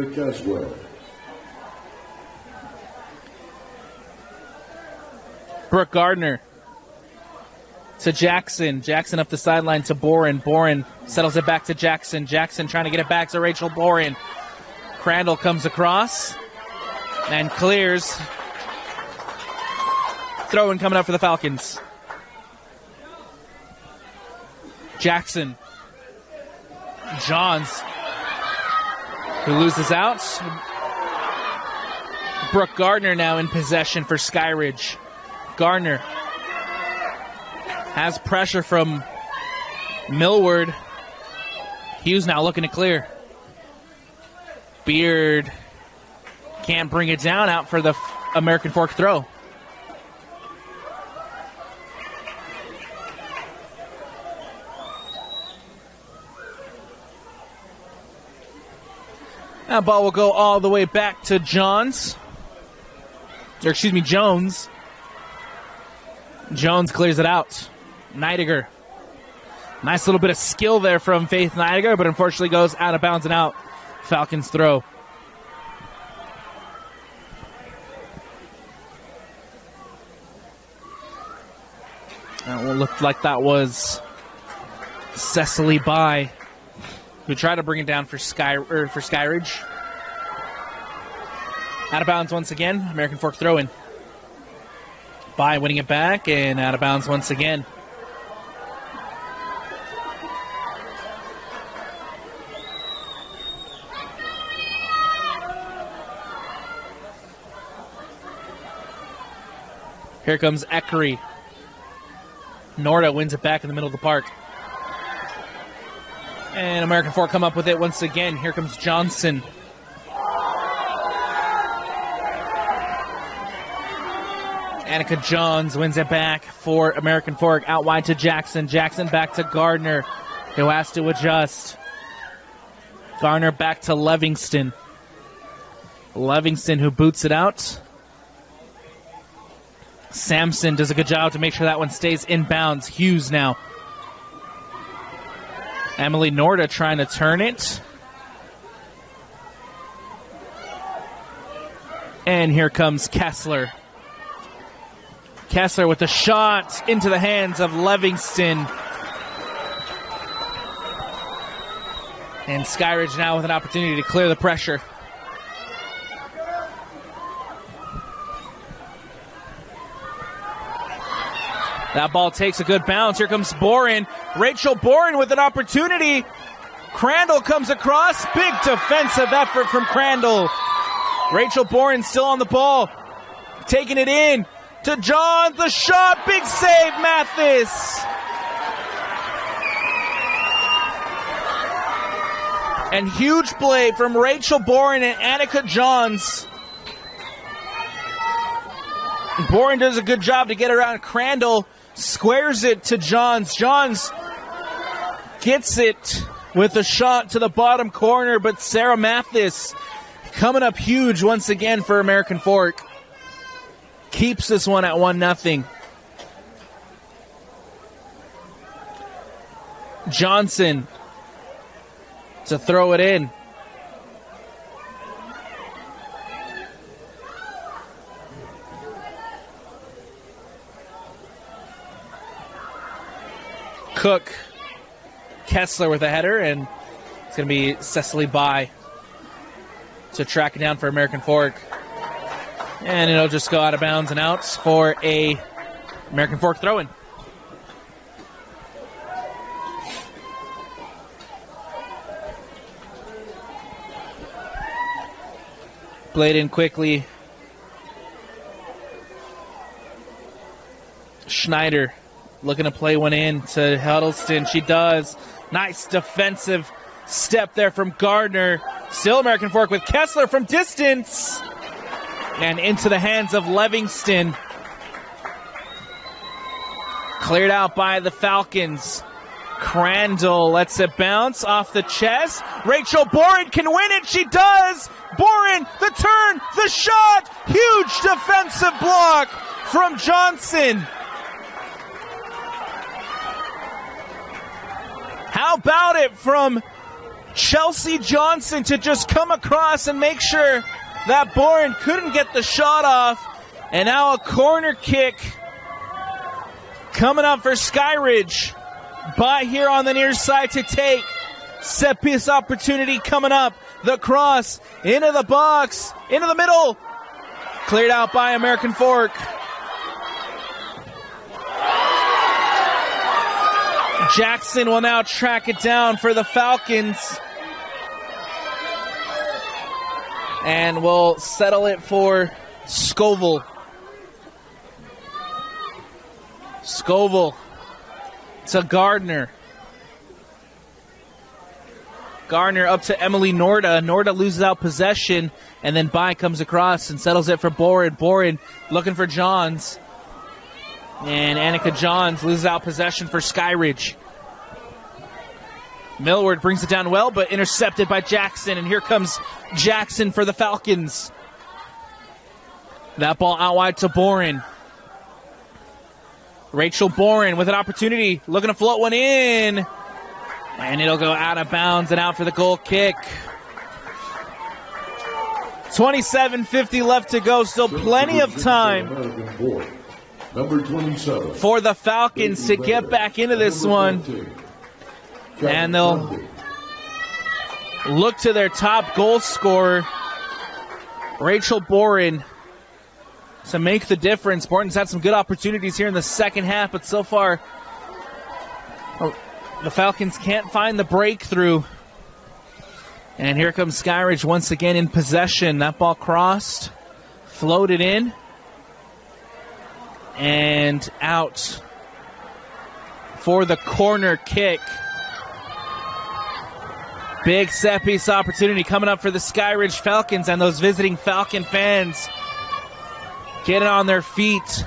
Speaker 1: Brooke Gardner to Jackson. Jackson up the sideline to Boren. Boren settles it back to Jackson. Jackson trying to get it back to Rachel Boren. Crandall comes across and clears. Throw-in coming up for the Falcons. Jackson. Johns, who loses out. Brooke Gardner now in possession for Skyridge. Gardner has pressure from Millward. Hughes now looking to clear. Beard can't bring it down, out for the American Fork throw. That ball will go all the way back to Jones. Jones clears it out. Neidiger. Nice little bit of skill there from Faith Neidiger, but unfortunately goes out of bounds and out. Falcons throw. That looked like that was Cecily By, who tried to bring it down for Skyridge. Out of bounds once again. American Fork throw-in. By winning it back and out of bounds once again. Here comes Eckery. Norda wins it back in the middle of the park. And American Fork come up with it once again. Here comes Johnson. Annika Johns wins it back for American Fork. Out wide to Jackson. Jackson back to Gardner, who has to adjust. Gardner back to Livingston. Livingston, who boots it out. Sampson does a good job to make sure that one stays in bounds. Hughes now. Emily Norda trying to turn it. And here comes Kessler. Kessler with the shot into the hands of Livingston. And Skyridge now with an opportunity to clear the pressure. That ball takes a good bounce. Here comes Boren. Rachel Boren with an opportunity. Crandall comes across. Big defensive effort from Crandall. Rachel Boren still on the ball. Taking it in to John. The shot. Big save, Mathis. And huge play from Rachel Boren and Annika Johns. Boren does a good job to get around Crandall. Squares it to Johns. Johns gets it with a shot to the bottom corner, but Sarah Mathis coming up huge once again for American Fork. Keeps this one at 1-0. Johnson to throw it in. Cook, Kessler with a header, and it's going to be Cecily By to track it down for American Fork. And it'll just go out of bounds and out for a American Fork throw-in. Played in quickly. Schneider looking to play one in to Huddleston. She does. Nice defensive step there from Gardner. Still American Fork with Kessler from distance. And into the hands of Livingston. Cleared out by the Falcons. Crandall lets it bounce off the chest. Rachel Boren can win it. She does. Boren, the turn, the shot. Huge defensive block from Johnson. How about it from Chelsea Johnson to just come across and make sure that Boren couldn't get the shot off. And now a corner kick Coming up for Skyridge. By here on the near side to take. Set piece opportunity coming up. The cross into the box. Into the middle. Cleared out by American Fork. Jackson will now track it down for the Falcons. And will settle it for Scoville. Scoville to Gardner. Gardner up to Emily Norda. Norda loses out possession, and then By comes across and settles it for Boren. Boren looking for Johns. And Annika Johns loses out possession for Skyridge. Millward brings it down well, but intercepted by Jackson, and here comes Jackson for the Falcons. That ball out wide to Boren. Rachel Boren with an opportunity, looking to float one in. And it'll go out of bounds and out for the goal kick. 27:50 left to go, still plenty of time
Speaker 2: Number 27.
Speaker 1: for the Falcons to get back into this one. And they'll look to their top goal scorer, Rachel Boren, to make the difference. Boren's had some good opportunities here in the second half, but so far the Falcons can't find the breakthrough. And here comes Skyridge once again in possession. That ball crossed, floated in, and out for the corner kick. Big set piece opportunity coming up for the Skyridge Falcons, and those visiting Falcon fans getting on their feet,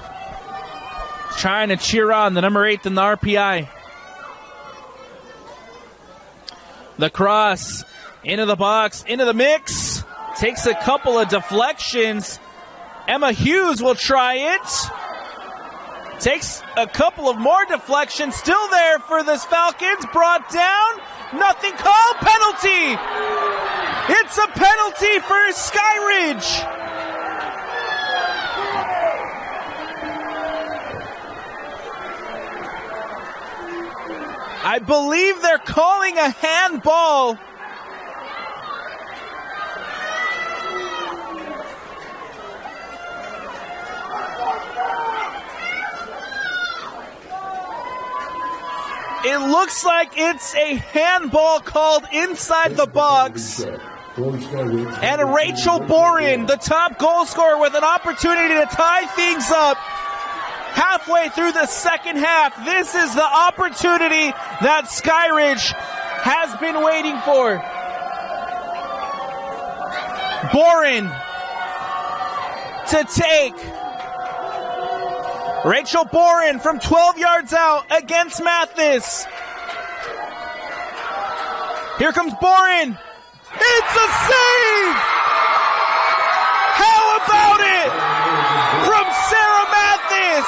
Speaker 1: trying to cheer on the number 8 in the RPI. The cross into the box, into the mix, takes a couple of deflections. Emma Hughes will try it. Takes a couple of more deflections, still there for the Falcons, brought down. Nothing called. Penalty! It's a penalty for Skyridge! I believe they're calling a handball. It looks like it's a handball called inside the box. And Rachel Boren, the top goal scorer, with an opportunity to tie things up halfway through the second half. This is the opportunity that Skyridge has been waiting for. Boren to take. Rachel Boren from 12 yards out against Mathis. Here comes Boren. It's a save! How about it? From Sarah Mathis.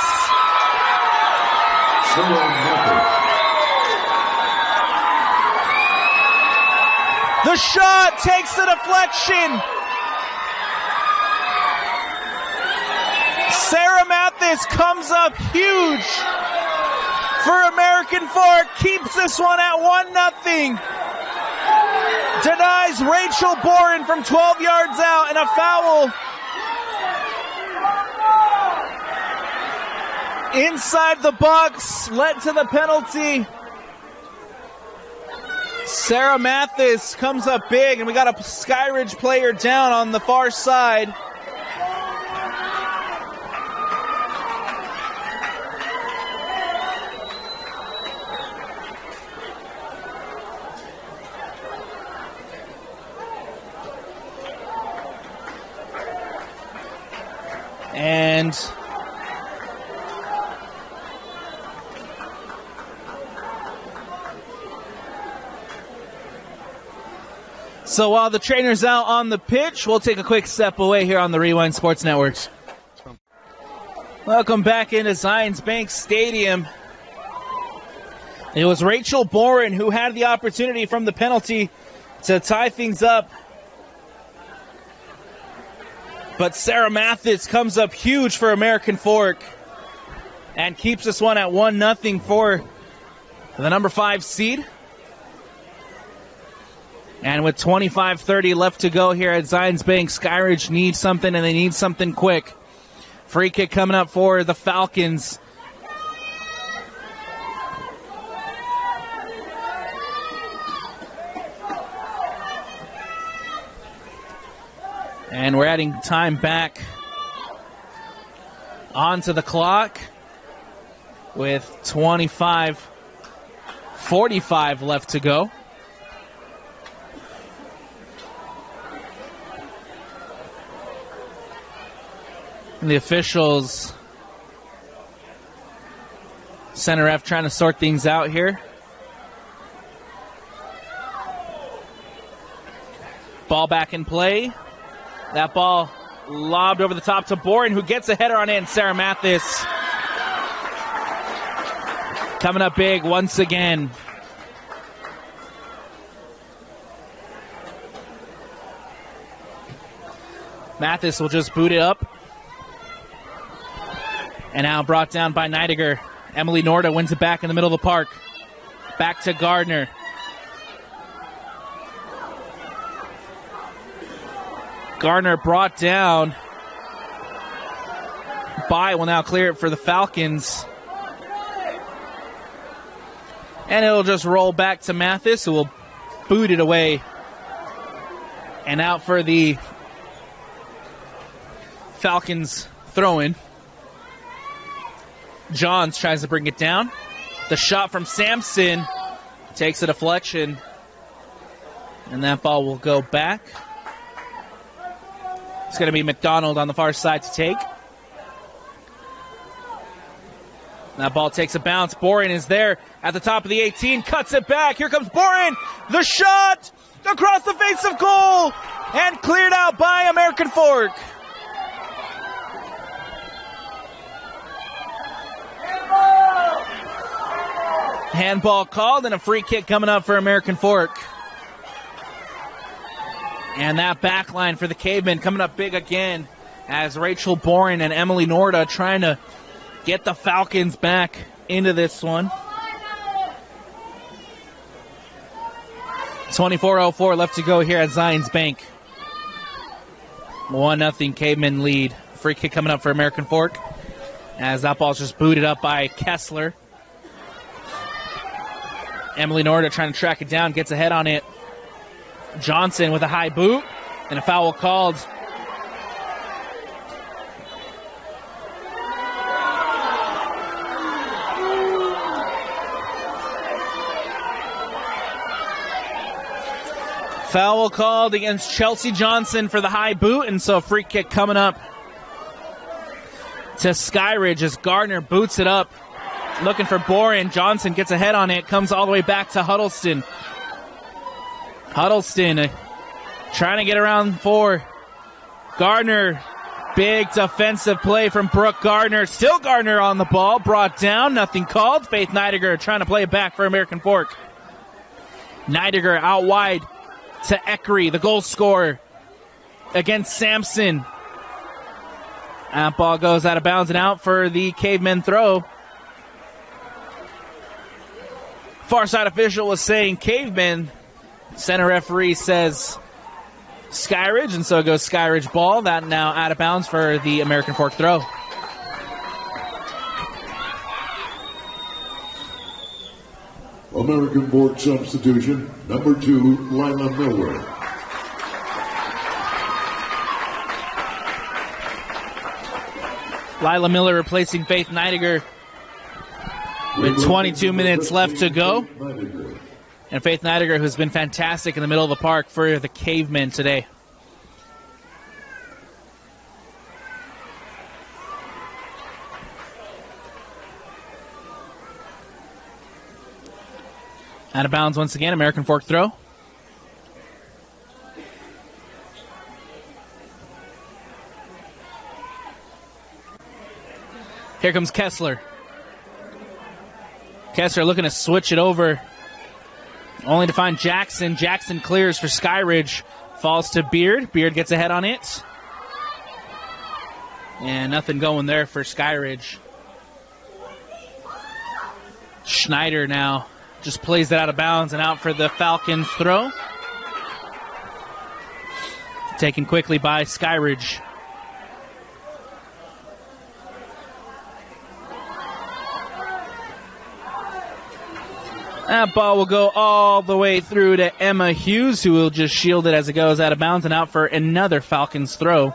Speaker 1: The shot takes the deflection. Sarah Mathis comes up huge for American Fork. Keeps this one at 1-0. Denies Rachel Boren from 12 yards out, and a foul inside the box led to the penalty. Sarah Mathis comes up big, and we got a Skyridge player down on the far side. And so while the trainer's out on the pitch, we'll take a quick step away here on the Rewind Sports Networks. Welcome back into Zions Bank Stadium. It was Rachel Boren who had the opportunity from the penalty to tie things up. But Sarah Mathis comes up huge for American Fork. and keeps this one at 1-0 for the number 5 seed. And with 25:30 left to go here at Zions Bank, Skyridge needs something, and they need something quick. Free kick coming up for the Falcons. And we're adding time back onto the clock with 25:45 left to go. And the officials, center ref trying to sort things out here. Ball back in play. That ball lobbed over the top to Boren, who gets a header on it, and Sarah Mathis coming up big once again. Mathis will just boot it up. And now brought down by Neidiger. Emily Norda wins it back in the middle of the park. Back to Gardner. Gardner brought down. By will now clear it for the Falcons. And it'll just roll back to Mathis, who will boot it away. And out for the Falcons throw-in. Johns tries to bring it down. The shot from Sampson takes a deflection. And that ball will go back. It's going to be McDonald on the far side to take. That ball takes a bounce. Boren is there at the top of the 18. Cuts it back. Here comes Boren. The shot across the face of goal. And cleared out by American Fork. Handball called and a free kick coming up for American Fork. And that back line for the Cavemen coming up big again as Rachel Boren and Emily Norda trying to get the Falcons back into this one. 24:04 left to go here at Zions Bank. 1-0 Cavemen lead. Free kick coming up for American Fork as that ball's just booted up by Kessler. Emily Norda trying to track it down, gets a head on it. Johnson with a high boot, and a foul called. Foul called against Chelsea Johnson for the high boot, and so a free kick coming up to Skyridge as Gardner boots it up. Looking for Boren. Johnson gets a head on it, comes all the way back to Huddleston. Huddleston trying to get around for Gardner. Big defensive play from Brooke Gardner. Still Gardner on the ball. Brought down. Nothing called. Faith Neidiger trying to play it back for American Fork. Neidiger out wide to Eckery, the goal scorer, against Sampson. That ball goes out of bounds and out for the Cavemen throw. Far side official was saying Cavemen. Center referee says Skyridge, and so it goes Skyridge ball. That now out of bounds for the American Fork throw.
Speaker 2: American Fork substitution, number 2, Lila Miller.
Speaker 1: Lila Miller replacing Faith Neidiger with 22 minutes left to go. And Faith Neidiger, who's been fantastic in the middle of the park for the Cavemen today. Out of bounds once again, American Fork throw. Here comes Kessler. Kessler looking to switch it over. Only to find Jackson. Jackson clears for Skyridge. Falls to Beard. Beard gets a head on it. And nothing going there for Skyridge. Schneider now just plays it out of bounds and out for the Falcons throw. Taken quickly by Skyridge. That ball will go all the way through to Emma Hughes, who will just shield it as it goes out of bounds and out for another Falcons throw.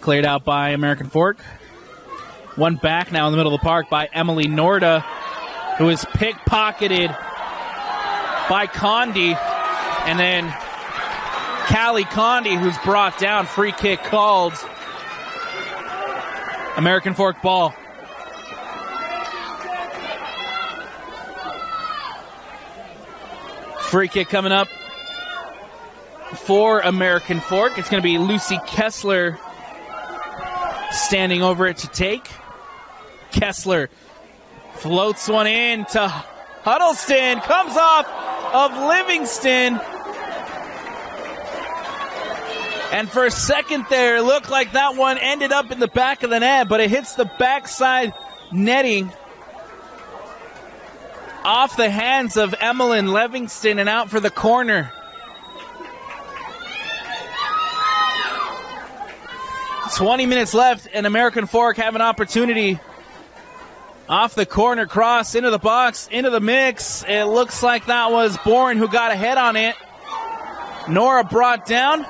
Speaker 1: Cleared out by American Fork. One back now in the middle of the park by Emily Norda, who is pickpocketed by Condi. And then Callie Condi, who's brought down. Free kick called. American Fork ball. Free kick coming up for American Fork. It's going to be Lucy Kessler standing over it to take. Kessler floats one in to Huddleston. Comes off of Livingston. And for a second there, it looked like that one ended up in the back of the net, but it hits the backside netting off the hands of Emmeline Livingston and out for the corner. 20 minutes left, and American Fork have an opportunity. Off the corner cross, into the box, into the mix. It looks like that was Bourne who got ahead on it. Nora brought down.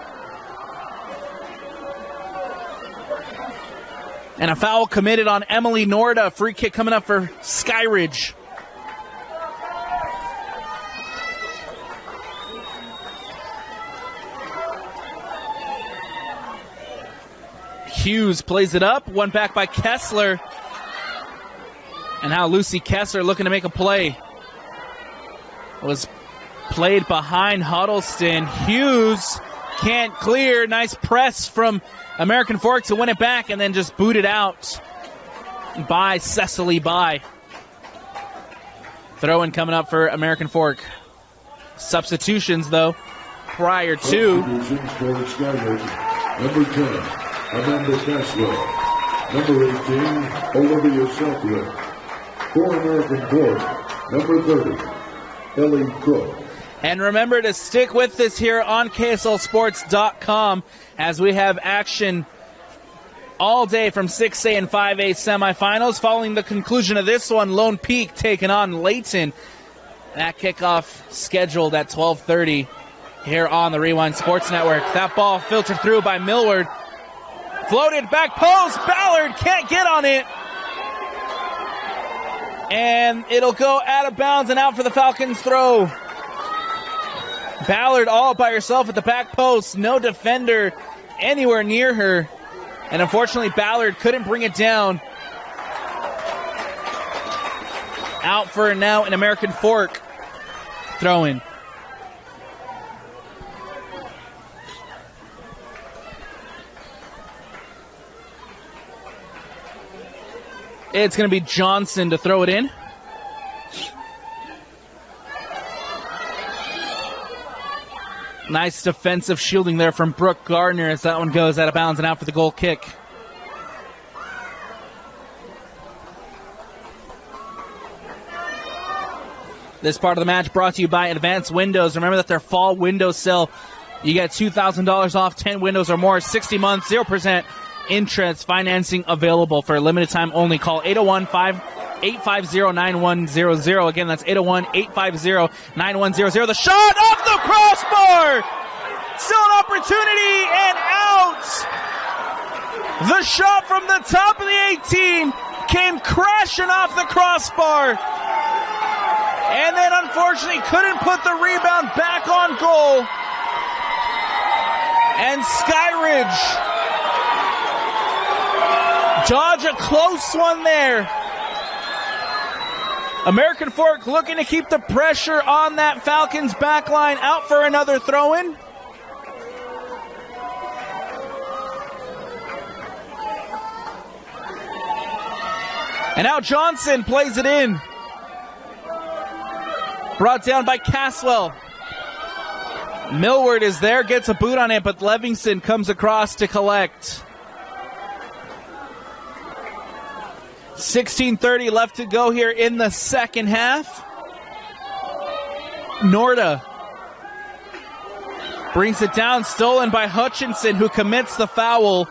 Speaker 1: And a foul committed on Emily Norda. Free kick coming up for Skyridge. Hughes plays it up. One back by Kessler. And now Lucy Kessler looking to make a play. Was played behind Huddleston. Hughes can't clear. Nice press from American Fork to win it back and then just boot it out by Cecily By. Throw-in coming up for American Fork. Substitutions, though, prior to.
Speaker 2: Substitutions for Skyridge. Number 10, Amanda Castro. Number 18, Olivia Southwood. For American Fork, number 30, Ellie Cook.
Speaker 1: And remember to stick with us here on KSLSports.com as we have action all day from 6A and 5A semifinals. Following the conclusion of this one, Lone Peak taking on Layton. That kickoff scheduled at 12:30 here on the Rewind Sports Network. That ball filtered through by Millward. Floated back post. Ballard can't get on it. And it'll go out of bounds and out for the Falcons throw. Ballard all by herself at the back post. No defender anywhere near her. And unfortunately, Ballard couldn't bring it down. Out for now an American Fork throw-in. It's going to be Johnson to throw it in. Nice defensive shielding there from Brooke Gardner as that one goes out of bounds and out for the goal kick. This part of the match brought to you by Advanced Windows. Remember that their fall window sale, you get $2,000 off 10 windows or more, 60 months, 0% interest, financing available for a limited time only. Call 801-850-9100. Again, that's 801-850-9100. The shot off the crossbar! Still an opportunity and out! The shot from the top of the 18 came crashing off the crossbar. And then unfortunately couldn't put the rebound back on goal. And Skyridge dodge a close one there. American Fork looking to keep the pressure on that Falcons back line. Out for another throw-in. And now Johnson plays it in. Brought down by Caswell. Millward is there, gets a boot on it, but Livingston comes across to collect. 16:30 left to go here in the second half. Norda brings it down, stolen by Hutchinson, who commits the foul.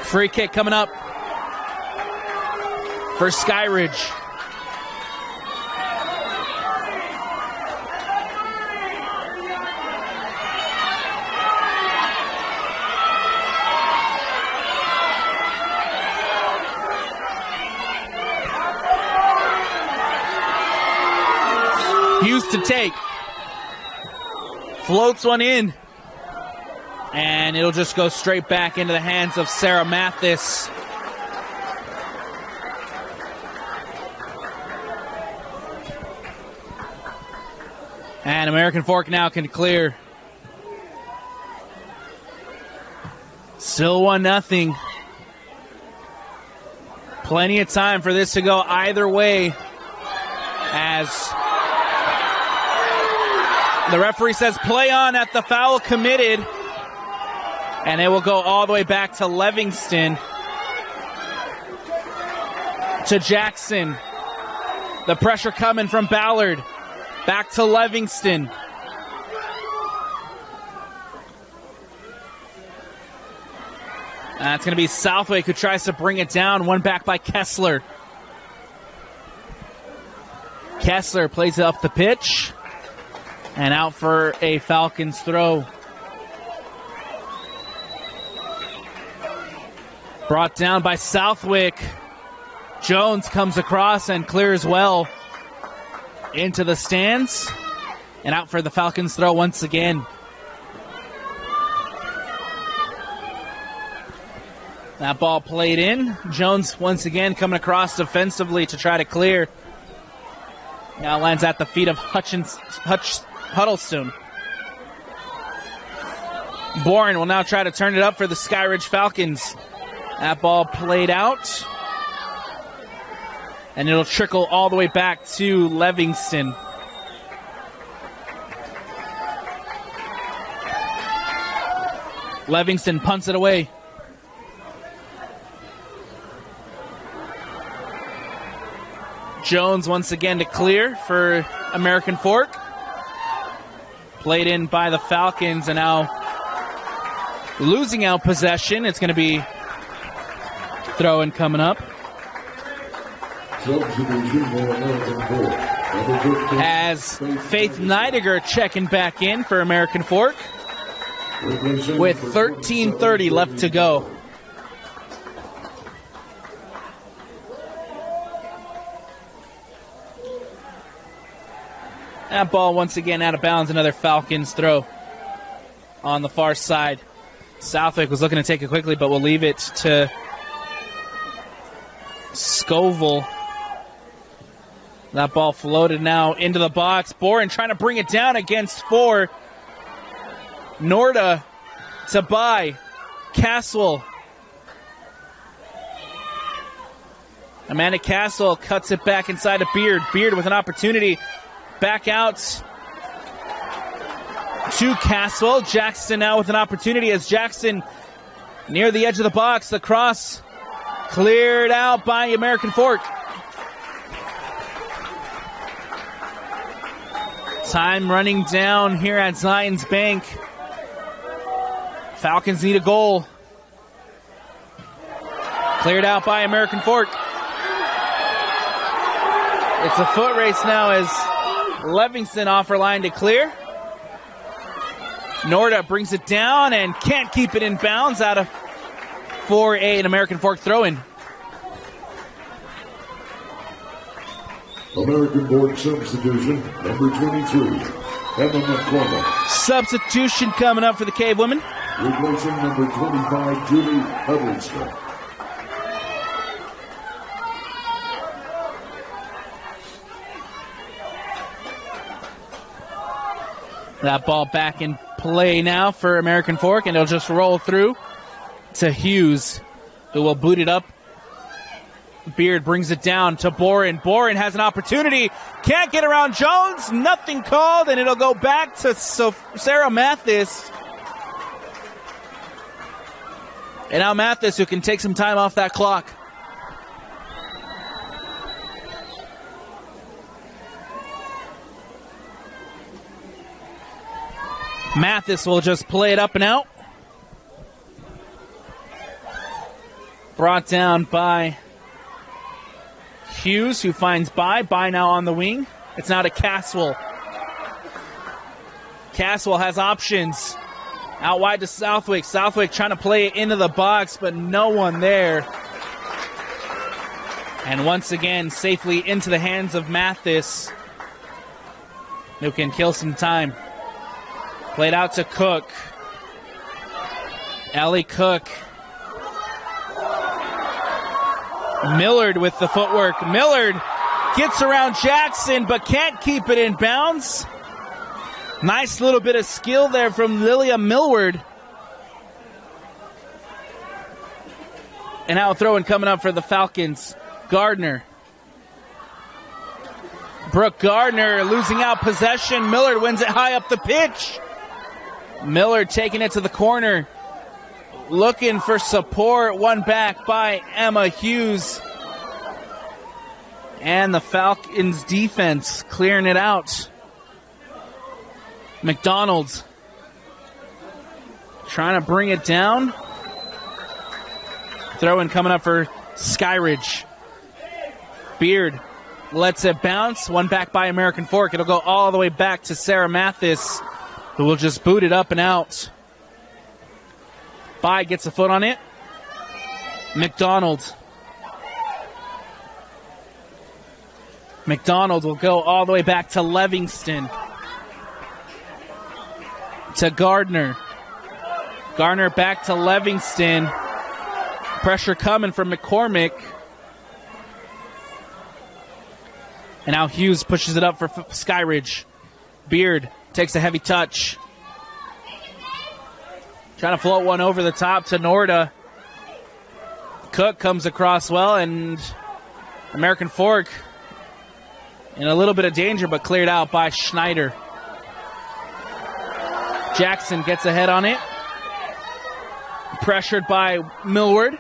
Speaker 1: Free kick coming up for Skyridge. Hughes to take. Floats one in. And it'll just go straight back into the hands of Sarah Mathis. And American Fork now can clear. Still 1-0. Plenty of time for this to go either way, as the referee says play on at the foul committed. And it will go all the way back to Livingston. To Jackson. The pressure coming from Ballard. Back to Livingston. That's going to be Southwick who tries to bring it down. One back by Kessler. Kessler plays it up the pitch. And out for a Falcons throw. Brought down by Southwick. Jones comes across and clears well into the stands. And out for the Falcons throw once again. That ball played in. Jones once again coming across defensively to try to clear. Now lands at the feet of Huddleston. Bourne will now try to turn it up for the Skyridge Falcons. That ball played out. And it'll trickle all the way back to Livingston. Livingston punts it away. Jones once again to clear for American Fork. Played in by the Falcons, and now losing out possession. It's going to be throw-in coming up. As Faith Neidiger checking back in for American Fork with 13:30 left to go. That ball once again out of bounds. Another Falcons throw on the far side. Southwick was looking to take it quickly, but we'll leave it to Scoville. That ball floated now into the box. Boren trying to bring it down against four. Norda to buy. Caswell. Amanda Caswell cuts it back inside to Beard. Beard with an opportunity. Back out to Caswell. Jackson now with an opportunity as Jackson near the edge of the box. The cross cleared out by American Fork. Time running down here at Zions Bank. Falcons need a goal. Cleared out by American Fork. It's a foot race now as Livingston off her line to clear. Norda brings it down and can't keep it in bounds out of 4A, an American Fork throw-in.
Speaker 2: American Fork substitution, number 23, Emma McCormick.
Speaker 1: Substitution coming up for the Cavewomen.
Speaker 2: Replacing number 25, Julie Huddleston.
Speaker 1: That ball back in play now for American Fork, and it'll just roll through to Hughes, who will boot it up Beard brings it down to Boren. Boren has an opportunity. Can't get around Jones. Nothing called, and it'll go back to Sarah Mathis. And now Mathis, who can take some time off that clock. Mathis will just play it up and out. Brought down by Hughes, who finds By. By now on the wing. It's now to Caswell. Caswell has options. Out wide to Southwick. Southwick trying to play it into the box, but no one there. And once again, safely into the hands of Mathis, who can kill some time. Played out to Cook. Ellie Cook. Millard with the footwork. Millard gets around Jackson, but can't keep it in bounds. Nice little bit of skill there from Lilia Millward. And now throwing coming up for the Falcons. Gardner. Brooke Gardner losing out possession. Millard wins it high up the pitch. Millard taking it to the corner. Looking for support. One back by Emma Hughes. And the Falcons defense clearing it out. McDonald's trying to bring it down. Throw-in coming up for Skyridge. Beard lets it bounce. One back by American Fork. It'll go all the way back to Sarah Mathis, who will just boot it up and out. By gets a foot on it. McDonald. McDonald will go all the way back to Livingston. To Gardner. Gardner back to Livingston. Pressure coming from McCormick. And now Hughes pushes it up for Skyridge. Beard takes a heavy touch. Trying to float one over the top to Norda. Cook comes across well, and American Fork in a little bit of danger, but cleared out by Schneider. Jackson gets ahead on it. Pressured by Millward.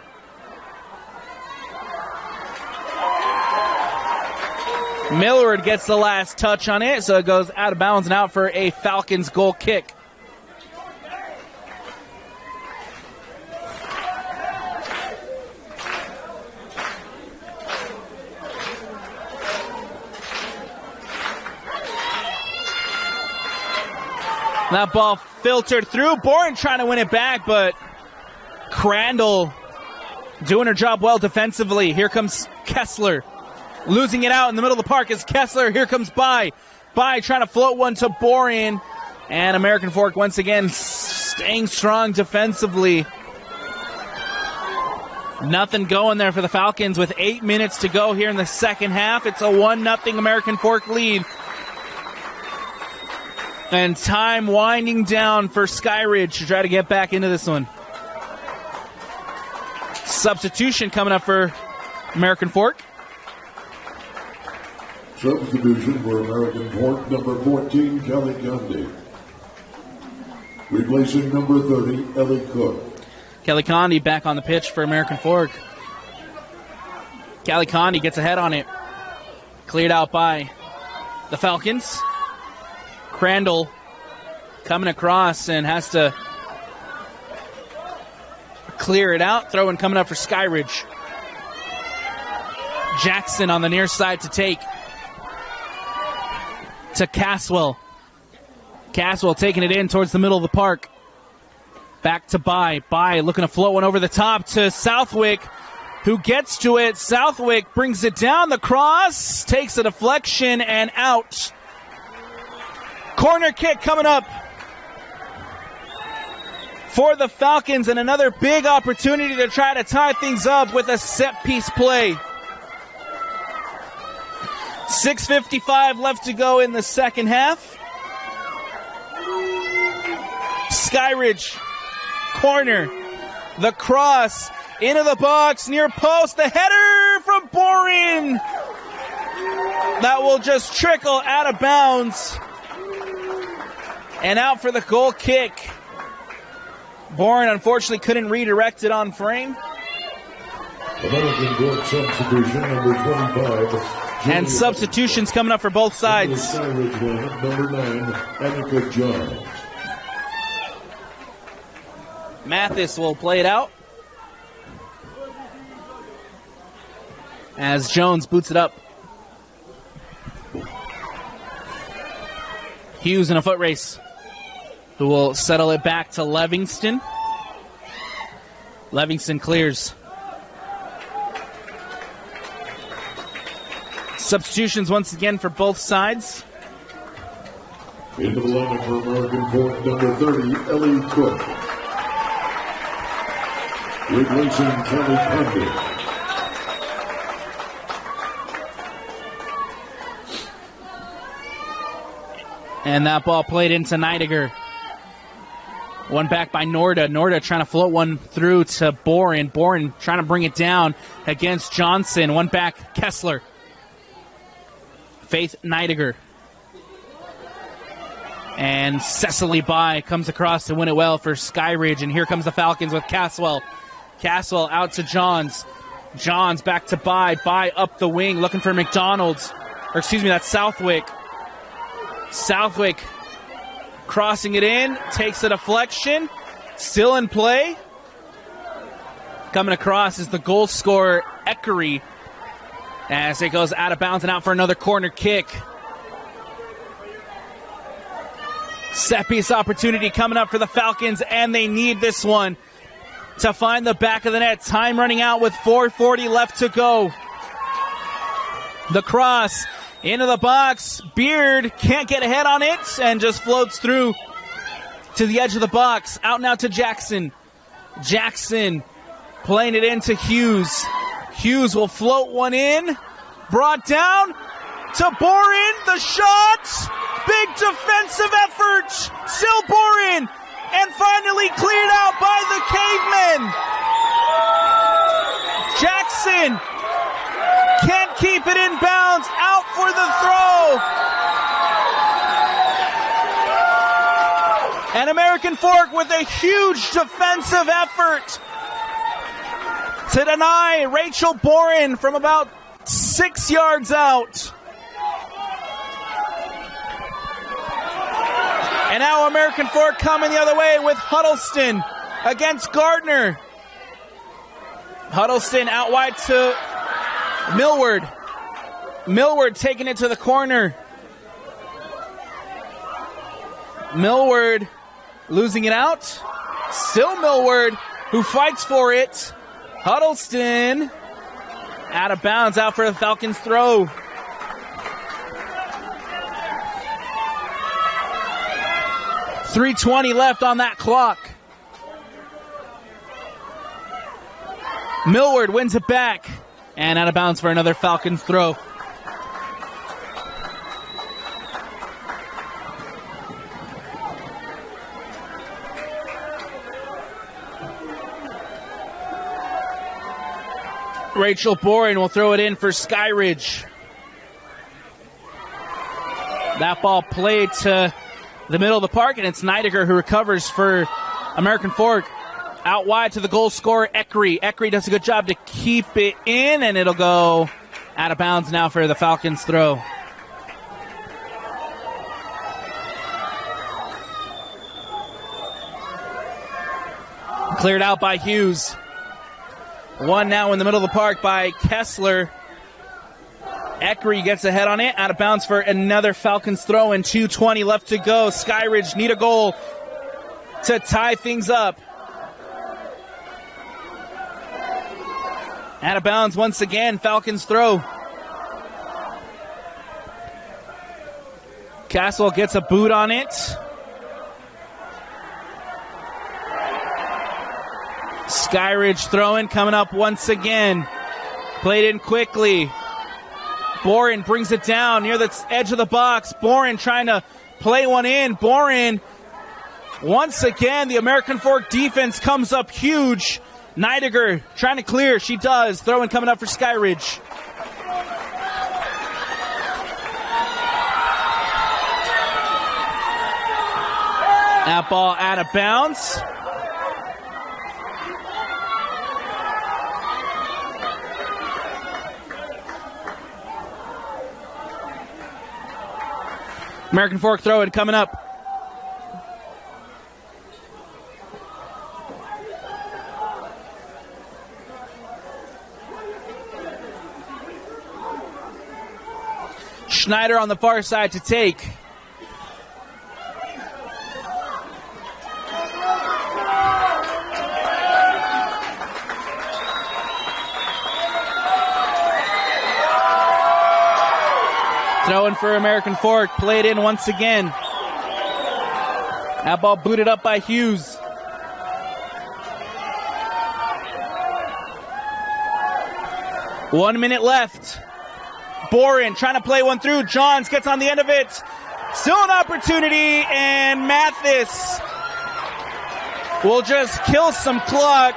Speaker 1: Millward gets the last touch on it, so it goes out of bounds and out for a Falcons goal kick. That ball filtered through. Boren trying to win it back, but Crandall doing her job well defensively. Here comes Kessler. Losing it out in the middle of the park is Kessler. Here comes By. By trying to float one to Boren. And American Fork once again staying strong defensively. Nothing going there for the Falcons with 8 minutes to go here in the second half. It's a 1-0 American Fork lead. And time winding down for Skyridge to try to get back into this one. Substitution coming up for American Fork.
Speaker 2: Substitution for American Fork, number 14, Kelly Condi. Replacing number 30, Ellie Cook.
Speaker 1: Kelly Condi back on the pitch for American Fork. Kelly Condi gets ahead on it. Cleared out by the Falcons. Crandall coming across and has to clear it out. Throw-in coming up for Skyridge. Jackson on the near side to take. To Caswell. Caswell taking it in towards the middle of the park. Back to By. By looking to float one over the top to Southwick, who gets to it. Southwick brings it down the cross, takes a deflection and out. Corner kick coming up for the Falcons, and another big opportunity to try to tie things up with a set-piece play. 6:55 left to go in the second half. Skyridge, corner, the cross, into the box, near post, the header from Boren. That will just trickle out of bounds. And out for the goal kick. Boren unfortunately couldn't redirect it on frame.
Speaker 2: American Board substitution, number 25.
Speaker 1: And substitutions coming up for both sides.
Speaker 2: Skyridge lineup, number 9, Annika Johns.
Speaker 1: Mathis will play it out. As Jones boots it up. Hughes in a foot race, who will settle it back to Livingston. Livingston clears. Substitutions once again for both sides.
Speaker 2: Into the lineup for American Fork, number 30, Ellie Cook. Replacing Kelly Condon.
Speaker 1: And that ball played into Neidiger. One back by Norda. Norda trying to float one through to Boren. Boren trying to bring it down against Johnson. One back, Kessler. Faith Neidiger. And Cecily By comes across to win it well for Skyridge. And here comes the Falcons with Caswell. Caswell out to Johns. Johns back to By. By up the wing looking for McDonald's. Or excuse me, that's Southwick. Southwick crossing it in, takes a deflection, still in play. Coming across is the goal scorer, Eckery, as it goes out of bounds and out for another corner kick. Set piece opportunity coming up for the Falcons, and they need this one to find the back of the net. Time running out with 4:40 left to go. The cross into the box. Beard can't get a head on it and just floats through to the edge of the box. Out now to Jackson. Jackson playing it into Hughes. Hughes will float one in. Brought down to Boren. The shot. Big defensive effort. Still Boren. And finally cleared out by the Cavemen. Jackson can't keep it in bounds. Out for the throw. And American Fork with a huge defensive effort to deny Rachel Boren from about 6 yards out. And now American Fork coming the other way with Huddleston against Gardner. Huddleston out wide to Millward. Millward taking it to the corner. Millward losing it out. Still Millward who fights for it. Huddleston out of bounds, out for the Falcons throw. .320 left on that clock. Millward wins it back. And out of bounds for another Falcons throw. Rachel Boren will throw it in for Skyridge. That ball played to the middle of the park, and it's Neidiger who recovers for American Fork. Out wide to the goal scorer, Eckery. Eckery does a good job to keep it in, and it'll go out of bounds now for the Falcons throw. Cleared out by Hughes. One now in the middle of the park by Kessler. Eckery gets a head on it. Out of bounds for another Falcons throw, and 2:20 left to go. Skyridge need a goal to tie things up. Out of bounds once again, Falcons throw. Caswell gets a boot on it. Skyridge throwing, coming up once again. Played in quickly. Boren brings it down near the edge of the box. Boren trying to play one in. Boren, once again, the American Fork defense comes up huge. Neidiger trying to clear. She does. Throw-in coming up for Skyridge. That ball out of bounds. American Fork throw-in coming up. Schneider on the far side to take. Throw-in for American Fork, played in once again. That ball booted up by Hughes. One minute left. Boren trying to play one through. Johns gets on the end of it. Still an opportunity, and Mathis will just kill some clock.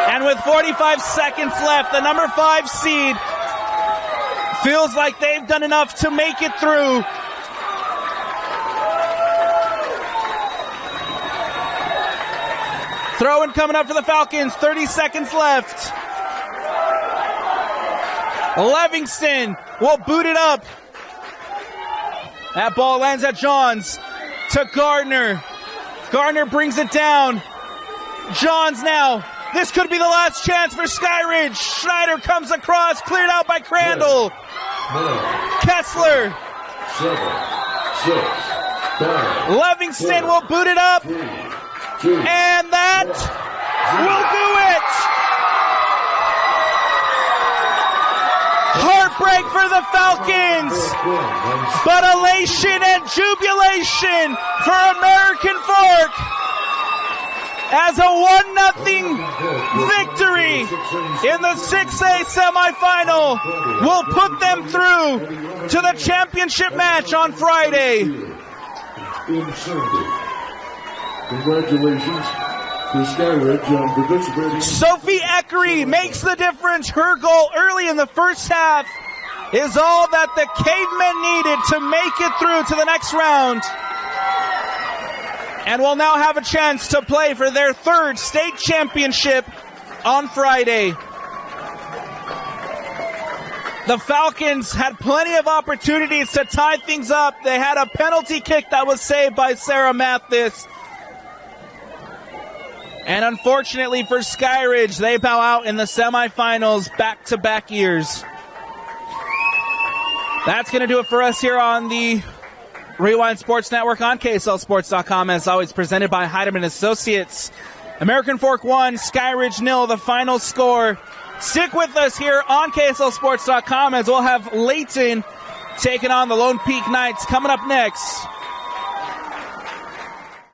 Speaker 1: And with 45 seconds left, the number 5 seed feels like they've done enough to make it through. Throw-in coming up for the Falcons. 30 seconds left. Livingston will boot it up. That ball lands at Johns to Gardner. Gardner brings it down. Johns now. This could be the last chance for Skyridge. Schneider comes across, cleared out by Crandall. Kessler.
Speaker 2: 7, 6, 5.
Speaker 1: Livingston will boot it up.
Speaker 2: 3, 2,
Speaker 1: and that will do it. Heartbreak for the Falcons, but elation and jubilation for American Fork as a 1-0 victory in the 6A semifinal will put them through to the championship match on Friday.
Speaker 2: Congratulations to Skyridge on participating.
Speaker 1: Sophie Eckery makes the difference. Her goal early in the first half is all that the Cavemen needed to make it through to the next round. And will now have a chance to play for their 3rd state championship on Friday. The Falcons had plenty of opportunities to tie things up. They had a penalty kick that was saved by Sarah Mathis. And unfortunately for Skyridge, they bow out in the semifinals back-to-back years. That's going to do it for us here on the Rewind Sports Network on KSLSports.com, as always presented by Heidemann Associates. American Fork 1, Skyridge 0, the final score. Stick with us here on KSLSports.com as we'll have Layton taking on the Lone Peak Knights coming up next